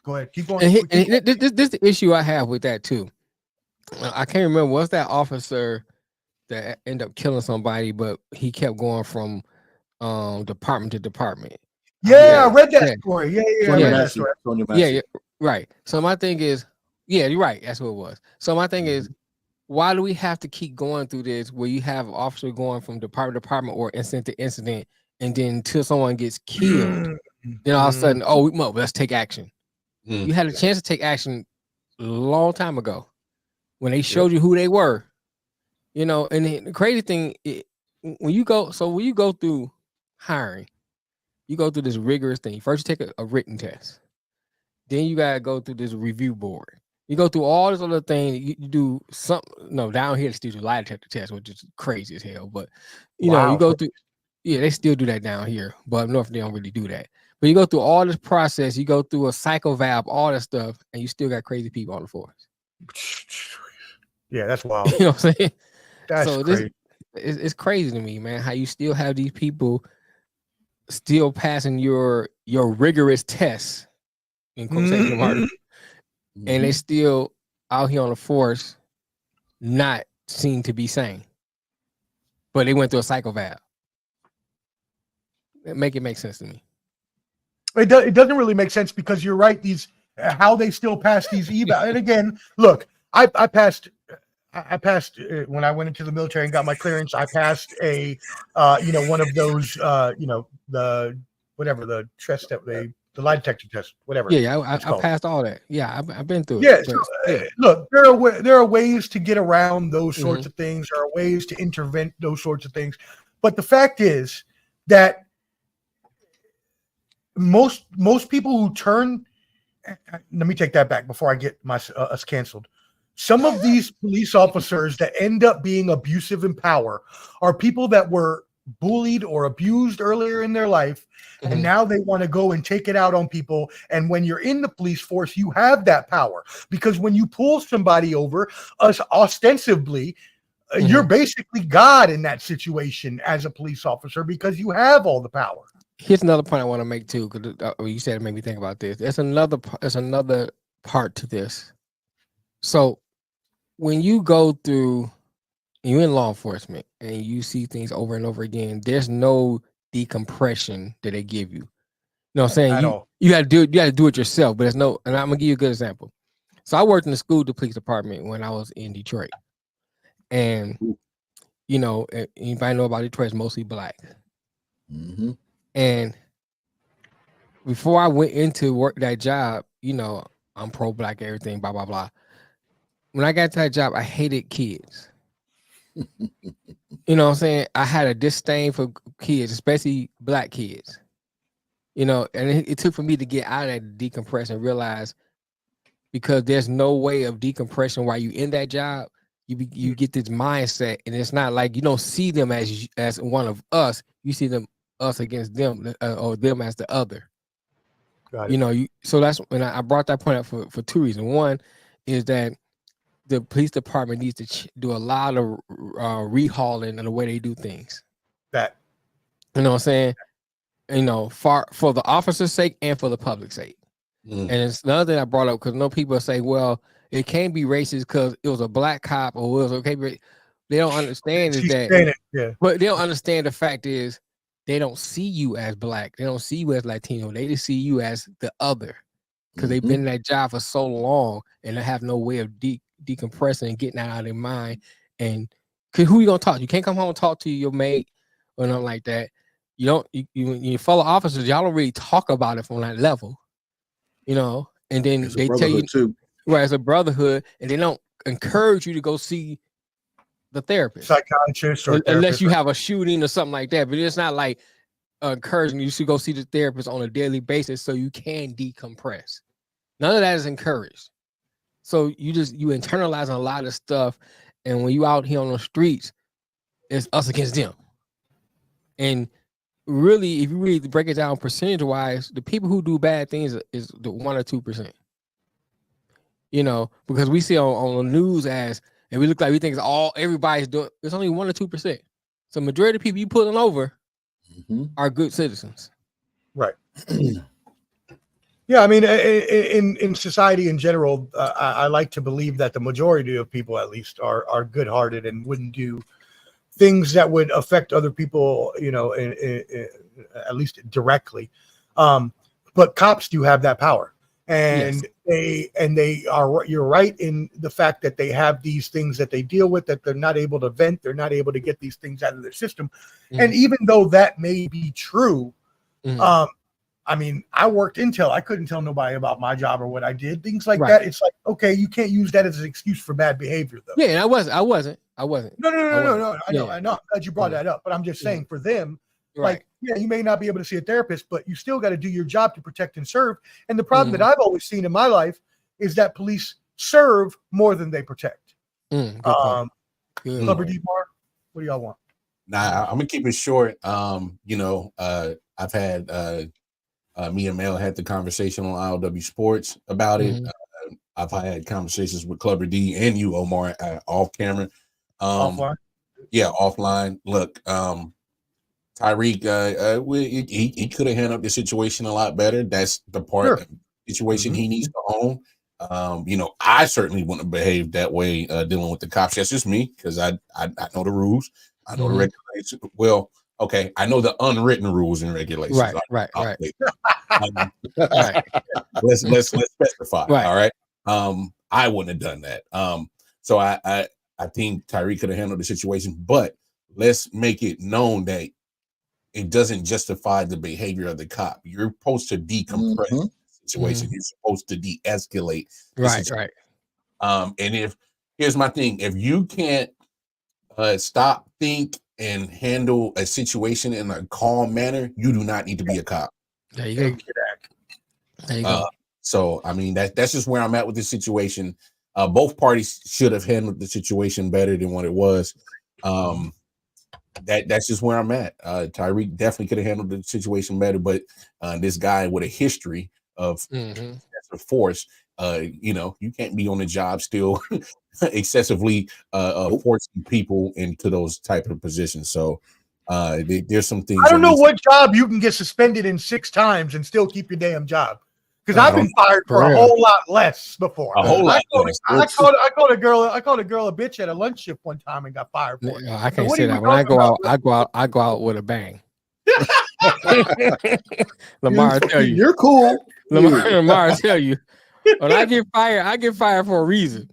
Go ahead, keep going.
And this is the issue I have with that too. I can't remember what's that officer that ended up killing somebody, but he kept going from department to department.
Yeah, I read that story. I read that story.
Yeah, right. So my thing is, yeah, you're right. That's what it was. So my thing is, why do we have to keep going through this where you have an officer going from department to department or incident to incident, and then until someone gets killed, then all of a sudden, let's take action. You had a chance to take action a long time ago when they showed you who they were, and the crazy thing, when you go through hiring, you go through this rigorous thing. First, you take a written test. Then you got to go through this review board. You go through all this other thing. You do something. No, down here, they still do lie detector test, which is crazy as hell. But, you go through, they still do that down here. But up north, they don't really do that. But you go through all this process. You go through a psychovalve, all that stuff, and you still got crazy people on the force.
Yeah, that's wild.
You know what I'm saying?
That's crazy.
It's crazy to me, man, how you still have these people still passing your rigorous tests in quotation marks, and they still out here on the force, not seem to be sane, but they went through a psychovalve. It make sense to me.
It doesn't really make sense, because you're right. How they still pass these evals. And again, look, I passed when I went into the military and got my clearance. I passed a one of those the test that the lie detector test, whatever.
Yeah, I passed all that. Yeah, I've been through
it.
Yeah,
look, there are ways to get around those sorts of things. There are ways to intervene those sorts of things. But the fact is that most people who turn, let me take that back before I get us canceled. Some of these police officers that end up being abusive in power are people that were bullied or abused earlier in their life, and now they want to go and take it out on people. And when you're in the police force, you have that power, because when you pull somebody over, ostensibly, you're basically God in that situation as a police officer, because you have all the power.
Here's another point I want to make too, because you said it made me think about this. There's another part to this. So when you go through, you're in law enforcement and you see things over and over again, there's no decompression that they give you. You know what I'm saying? You got to do it yourself, but there's no, and I'm gonna give you a good example. So I worked in the school police department when I was in Detroit. And anybody know about Detroit, it's mostly black. And before I went into work that job, I'm pro-black, everything, blah, blah, blah. When I got to that job, I hated kids. You know what I'm saying? I had a disdain for kids, especially black kids. And it took for me to get out of that decompress and realize, because there's no way of decompression while you in that job. You get this mindset, and it's not like you don't see them as one of us. You see us against them, or them as the other.
Got it.
You know, so that's when I brought that point up for two reasons. One is that the police department needs to do a lot of rehauling in the way they do things.
That.
You know what I'm saying? You know, for the officer's sake and for the public's sake. And it's another thing I brought up because no people say, well, it can't be racist because it was a black cop or it was okay. They don't understand is that, but they don't understand the fact is they don't see you as black. They don't see you as Latino. They just see you as the other because they've been in that job for so long and they have no way of decompressing and getting that out of their mind. And cause who you gonna talk to? You can't come home and talk to your mate or nothing like that. You don't. You fellow officers, y'all don't really talk about it from that level. You know, and then they tell you
too.
Right, it's a brotherhood, and they don't encourage you to go see the therapist,
psychiatrist, or
unless you have a shooting or something like that. But it's not like encouraging you to go see the therapist on a daily basis so you can decompress. None of that is encouraged. So you internalize a lot of stuff, and when you out here on the streets, it's us against them. And really, if you really break it down percentage wise, the people who do bad things is the 1 or 2%. You know, because we see on the news and we look like we think everybody's doing. It's only 1 or 2%. So majority of people you pulling over are good citizens.
Right. Yeah, I mean, in society in general, I like to believe that the majority of people, at least, are good-hearted and wouldn't do things that would affect other people, you know, at least directly. But cops do have that power, and they are. You're right in the fact that they have these things that they deal with that they're not able to vent. They're not able to get these things out of their system. And even though that may be true, I mean, I worked Intel. I couldn't tell nobody about my job or what I did. Things like that. It's like, okay, you can't use that as an excuse for bad behavior, though.
Yeah, and I wasn't.
No. I know. I'm glad you brought that up, but I'm just saying for them, like, yeah, you may not be able to see a therapist, but you still got to do your job to protect and serve. And the problem that I've always seen in my life is that police serve more than they protect. Clubber D-Bar, what do y'all want?
Nah, I'm gonna keep it short. You know, I've had me and Mel had the conversation on ILW Sports about it. I've had conversations with Clubber D and you, Omar, off camera.
Offline?
Yeah, offline. Look, Tyreek, he could have handled the situation a lot better. That's the part of the situation he needs to own. You know, I certainly wouldn't have behaved that way dealing with the cops. That's just me because I know the rules. I know the regulations. Well, okay, I know the unwritten rules and regulations.
Right.
Let's specify. Right. All right. I wouldn't have done that. So I think Tyreek could have handled the situation, but let's make it known that it doesn't justify the behavior of the cop. You're supposed to decompress the situation. You're supposed to de-escalate.
Right.
And here's my thing, if you can't stop, think, and handle a situation in a calm manner, you do not need to be a cop.
There you go.
So I mean that's just where I'm at with this situation. Both parties should have handled the situation better than what it was. That's just where I'm at. Tyreek definitely could have handled the situation better, but this guy with a history of force, you know, you can't be on the job still excessively forcing people into those type of positions. So there's some things.
I don't know what job you can get suspended in 6 times and still keep your damn job. Because I've been fired for a whole lot less before.
A whole lot less.
I called a girl a bitch at a lunch shift one time and got fired for it.
No, I can't say that. When I go out with a bang. Lamar tell you.
You're cool.
Lamar tell you. When I get fired for a reason.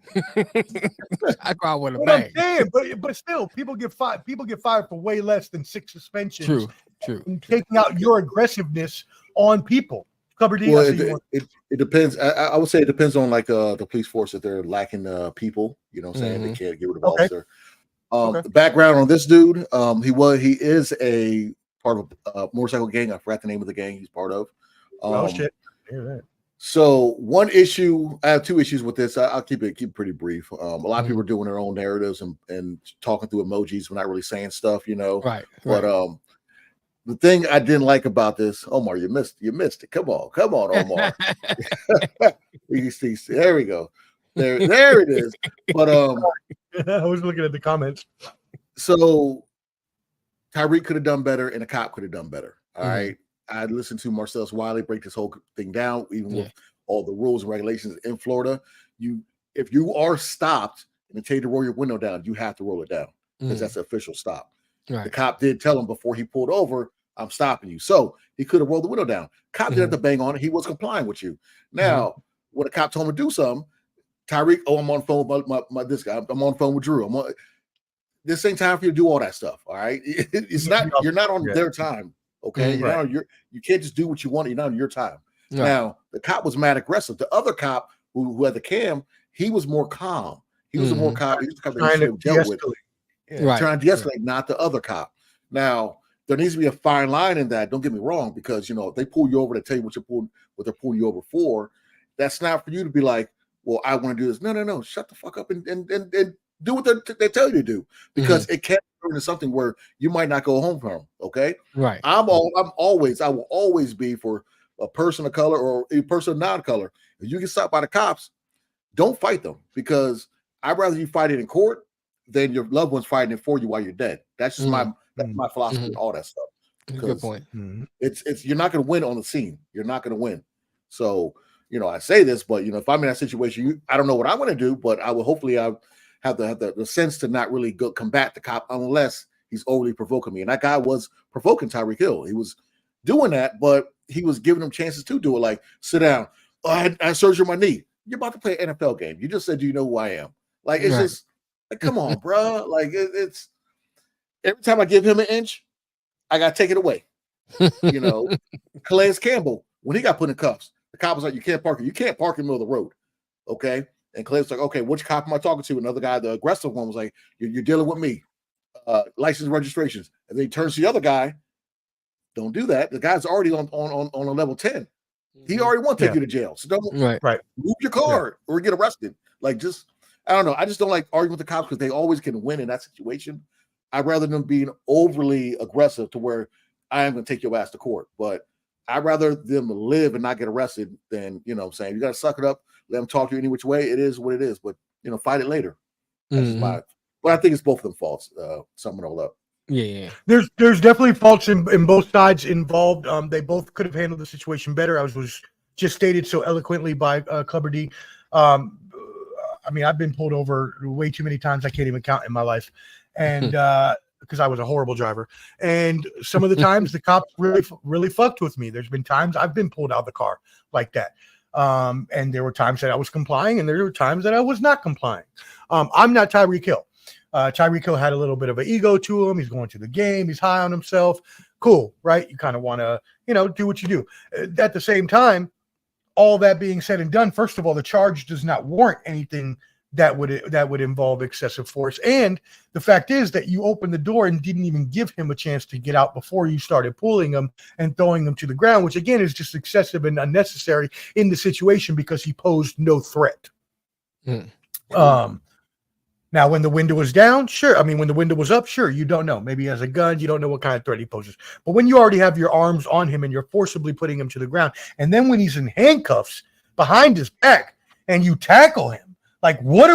I go out with a bang.
I'm saying, but still, people get fired for way less than 6 suspensions.
True.
And taking out your aggressiveness on people.
Well, it depends. I would say it depends on like the police force if they're lacking people. You know what I'm saying? They can't get rid of officer. The background on this dude, he is a part of a motorcycle gang. I forgot the name of the gang he's part of.
Oh shit! Hear that.
So one issue, I have 2 issues with this. I'll keep it pretty brief. A lot of people are doing their own narratives and talking through emojis. We're not really saying stuff, you know.
Right.
But the thing I didn't like about this, Omar, you missed it. Come on, Omar. You see, there we go. There it is. But
I was looking at the comments.
So Tyreek could have done better, and the cop could have done better. All right. I listened to Marcellus Wiley break this whole thing down, even with all the rules and regulations in Florida. If you are stopped and they tell you to roll your window down, you have to roll it down because that's an official stop. Right. The cop did tell him before he pulled over, I'm stopping you. So he could have rolled the window down. Cop didn't have to bang on it. He was complying with you. Now, when the cop told him to do something, Tyreek, I'm on the phone with this guy. I'm on the phone with Drew. This ain't time for you to do all that stuff. All right. It's not, you're not on their time. Okay. You can't just do what you want. You're not on your time. Right. Now, the cop was mad aggressive. The other cop who had the cam, he was more calm. He was a more calm. He was the cop that he should have dealt with. Trying to de-escalate, not the other cop. Now, there needs to be a fine line in that. Don't get me wrong, because if they pull you over to tell you what they're pulling you over for, that's not for you to be like, well, I want to do this. No. Shut the fuck up and do what they tell you to do, because it can turn into something where you might not go home from. Okay.
Right.
I will always be for a person of color or a person of non-color. If you get stopped by the cops, don't fight them, because I'd rather you fight it in court than your loved ones fighting it for you while you're dead. That's just my philosophy and all that stuff.
Good point.
It's you're not going to win on the scene. You're not going to win. So, I say this, but if I'm in that situation, I don't know what I'm going to do, but I will hopefully I have the sense to not really go combat the cop unless he's overly provoking me. And that guy was provoking Tyreek Hill. He was doing that, but he was giving him chances to do it. Like, sit down. Oh, I surgery my knee. You're about to play an NFL game. You just said, you know who I am. Like, it's just, like, come on, bro. Like, it's every time I give him an inch, I got to take it away. Calais Campbell, when he got put in cuffs, the cop was like, you can't park in the middle of the road. Okay. And Calais was like, okay, which cop am I talking to? Another guy, the aggressive one, was like, you're dealing with me. License registrations. And then he turns to the other guy. Don't do that. The guy's already on a level 10. He already wants to take you to jail. So don't move your car or get arrested. Like, I don't know. I just don't like arguing with the cops because they always can win in that situation. I'd rather them being overly aggressive to where I am going to take your ass to court. But I'd rather them live and not get arrested than, what I'm saying. You got to suck it up. Let them talk to you any which way. It is what it is. But, fight it later. But I think it's both of them faults, summing it all up.
Yeah. There's definitely faults in both sides involved. They both could have handled the situation better. I was just stated so eloquently by Clubber D. I mean, I've been pulled over way too many times. I can't even count in my life. And because I was a horrible driver. And some of the times the cops really fucked with me. There's been times I've been pulled out of the car like that. And there were times that I was complying and there were times that I was not complying. I'm not Tyreek Hill. Tyreek Hill had a little bit of an ego to him. He's going to the game. He's high on himself. Cool, right? You kind of want to, do what you do. At the same time, all that being said and done, first of all, the charge does not warrant anything that would involve excessive force. And the fact is that you opened the door and didn't even give him a chance to get out before you started pulling him and throwing him to the ground, which again is just excessive and unnecessary in the situation because he posed no threat. Now, when the window was down, sure. I mean, when the window was up, sure. You don't know. Maybe he has a gun. You don't know what kind of threat he poses. But when you already have your arms on him and you're forcibly putting him to the ground, and then when he's in handcuffs behind his back and you tackle him, like, what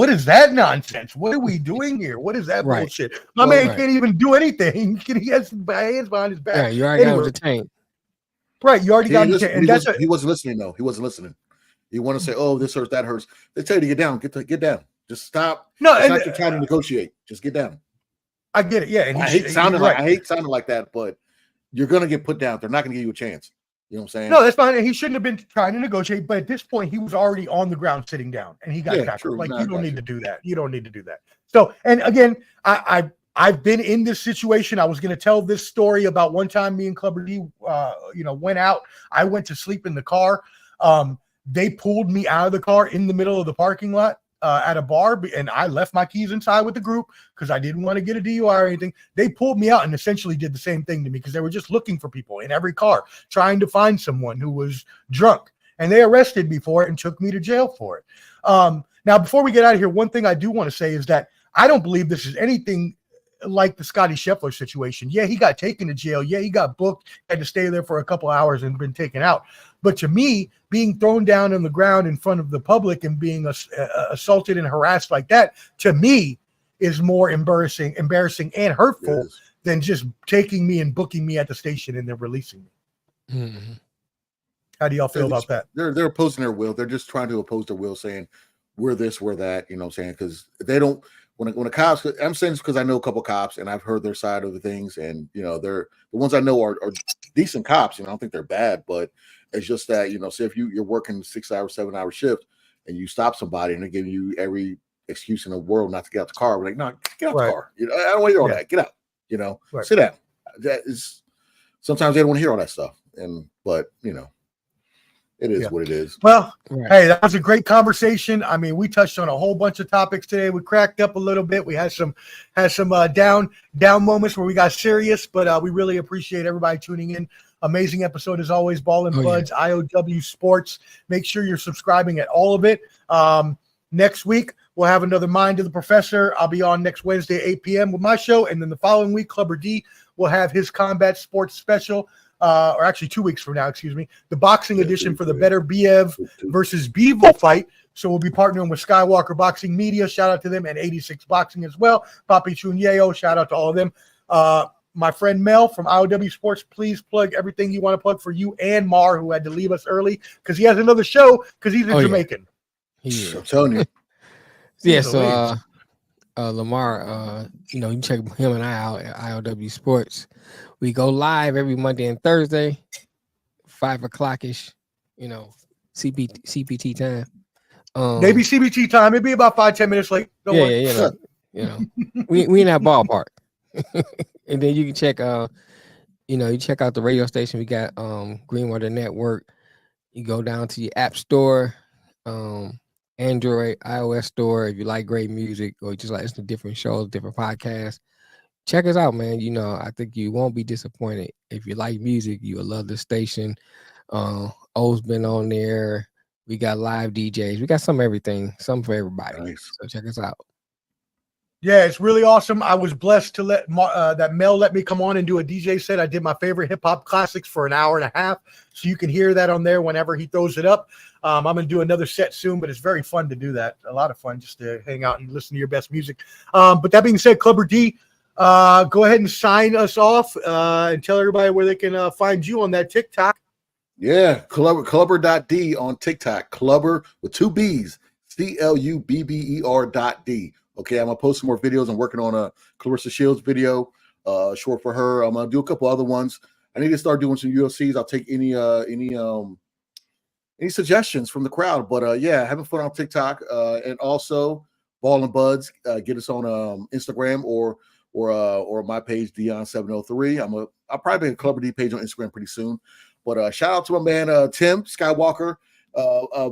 is that nonsense? What are we doing here? What is that bullshit? My man can't even do anything. He has his hands behind his back.
Yeah, you already got detained.
Right, you already got detained. And
he wasn't listening, though. He wasn't listening. You want to say, oh, this hurts, that hurts. They tell you to get down. Get down. Just stop.
No,
it's not your time to negotiate. Just get down.
I get it. Yeah, and
I hate sounding like that, but you're gonna get put down. They're not gonna give you a chance. You know what I'm saying?
No, that's fine. And he shouldn't have been trying to negotiate, but at this point, he was already on the ground sitting down, and he got tackled. Like, you don't need to do that. You don't need to do that. So, and again, I've been in this situation. I was going to tell this story about one time me and Clubber D, went out. I went to sleep in the car. They pulled me out of the car in the middle of the parking lot at a bar, and I left my keys inside with the group because I didn't want to get a DUI or anything. They pulled me out and essentially did the same thing to me because they were just looking for people in every car, trying to find someone who was drunk. And they arrested me for it and took me to jail for it. Now, before we get out of here, one thing I do want to say is that I don't believe this is anything like the Scotty Scheffler situation. Yeah, he got taken to jail. Yeah, he got booked, had to stay there for a couple hours and been taken out. But to me, being thrown down on the ground in front of the public and being assaulted and harassed like that, to me, is more embarrassing and hurtful than just taking me and booking me at the station and then releasing me.
Mm-hmm.
How do y'all feel about that?
They're opposing their will. They're just trying to oppose their will, saying we're this, we're that. You know what I'm saying? Because they don't. When the cops, I'm saying this because I know a couple cops and I've heard their side of the things, and you know, they're the ones I know are decent cops. You know, I don't think they're bad, but it's just that, you know, say if you're working 6-hour, 7-hour shift and you stop somebody and they're giving you every excuse in the world not to get out the car, we're like, no, get out the car. You know, I don't want to hear all that. Get out. You know, sit down. That is sometimes they don't want to hear all that stuff, but you know. It is what it is.
Well, hey, that was a great conversation. I mean, we touched on a whole bunch of topics today. We cracked up a little bit. We had some down moments where we got serious, but we really appreciate everybody tuning in. Amazing episode as always. Ball and Buds, IOW Sports. Make sure you're subscribing at all of it. Next week, we'll have another Mind of the Professor. I'll be on next Wednesday at 8 p.m. with my show. And then the following week, Clubber D will have his combat sports special. Or actually 2 weeks from now, excuse me, the boxing edition for the Better Biev versus Bevo fight. So we'll be partnering with Skywalker Boxing Media. Shout out to them, and 86 Boxing as well. Papi Chunyeo, shout out to all of them. My friend Mel from IOW Sports, please plug everything you want to plug for you and Mar, who had to leave us early because he has another show because he's a Jamaican.
I'm telling you.
Yeah, so Lamar, you know, you check him and I out at IOW Sports. We go live every Monday and Thursday, 5 o'clock-ish, you know, CPT time.
Maybe CBT time. It'd be about 5-10 minutes late. Don't worry.
You know, we in that ballpark. And then you can check, you check out the radio station. We got Greenwater Network. You go down to your app store, Android, iOS store. If you like great music or you just like listen to different shows, different podcasts, check us out, man. You know, I think you won't be disappointed. If you like music, you will love the station. O's been on there. We got live DJs. We got some everything, some for everybody.
Nice.
So check us out.
Yeah, it's really awesome. I was blessed to let that Mel let me come on and do a DJ set. I did my favorite hip hop classics for an hour and a half, so you can hear that on there whenever he throws it up. I'm gonna do another set soon, but it's very fun to do that. A lot of fun just to hang out and listen to your best music. But that being said, Clubber D, go ahead and sign us off and tell everybody where they can find you on that TikTok.
Yeah, Clubber.D on TikTok. Clubber with 2 B's, CLUBBER.D. Okay, I'm gonna post some more videos. I'm working on a Clarissa Shields video, short for her. I'm gonna do a couple other ones. I need to start doing some UFCs. I'll take any suggestions from the crowd. But yeah, having fun on TikTok, and also Ball and Buds. Get us on Instagram or my page Dion703. I'll probably make a Clubber D page on Instagram pretty soon. But shout out to my man Tim Skywalker.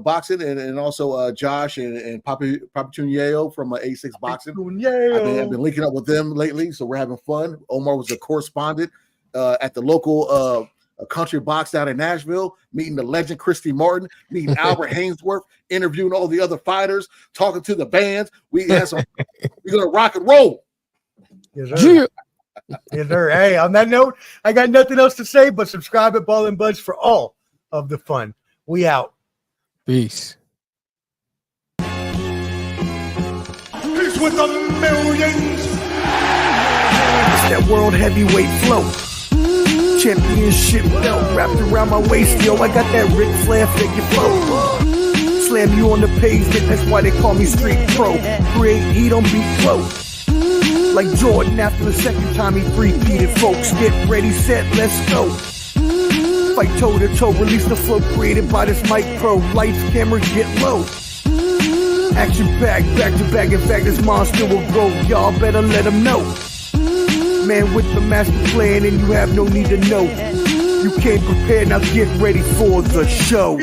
Boxing and also Josh and Papi Chunyeo from 86 Boxing. I've been linking up with them lately, so we're having fun. Omar was a correspondent at the local country box down in Nashville, meeting the legend Christy Martin, meeting Albert Hainsworth, interviewing all the other fighters, talking to the bands. We're gonna rock and roll.
Yes, sir. Yes, sir. Hey, on that note, I got nothing else to say but subscribe at Ball and Buds for all of the fun. We out.
Peace.
Peace with the millions.
It's that world heavyweight flow. Championship belt wrapped around my waist. Yo, I got that Ric Flair figure flow. Slam you on the pavement, that's why they call me Street Pro. Create heat on beat flow. Like Jordan after the second time he three-peated. Folks, get ready, set, let's go. Fight toe to toe, release the flow created by this mic pro. Lights, cameras, get low. Action packed, back to back. In fact, this monster will grow. Y'all better let him know. Man with the master plan, and you have no need to know. You came prepared, now get ready for the show.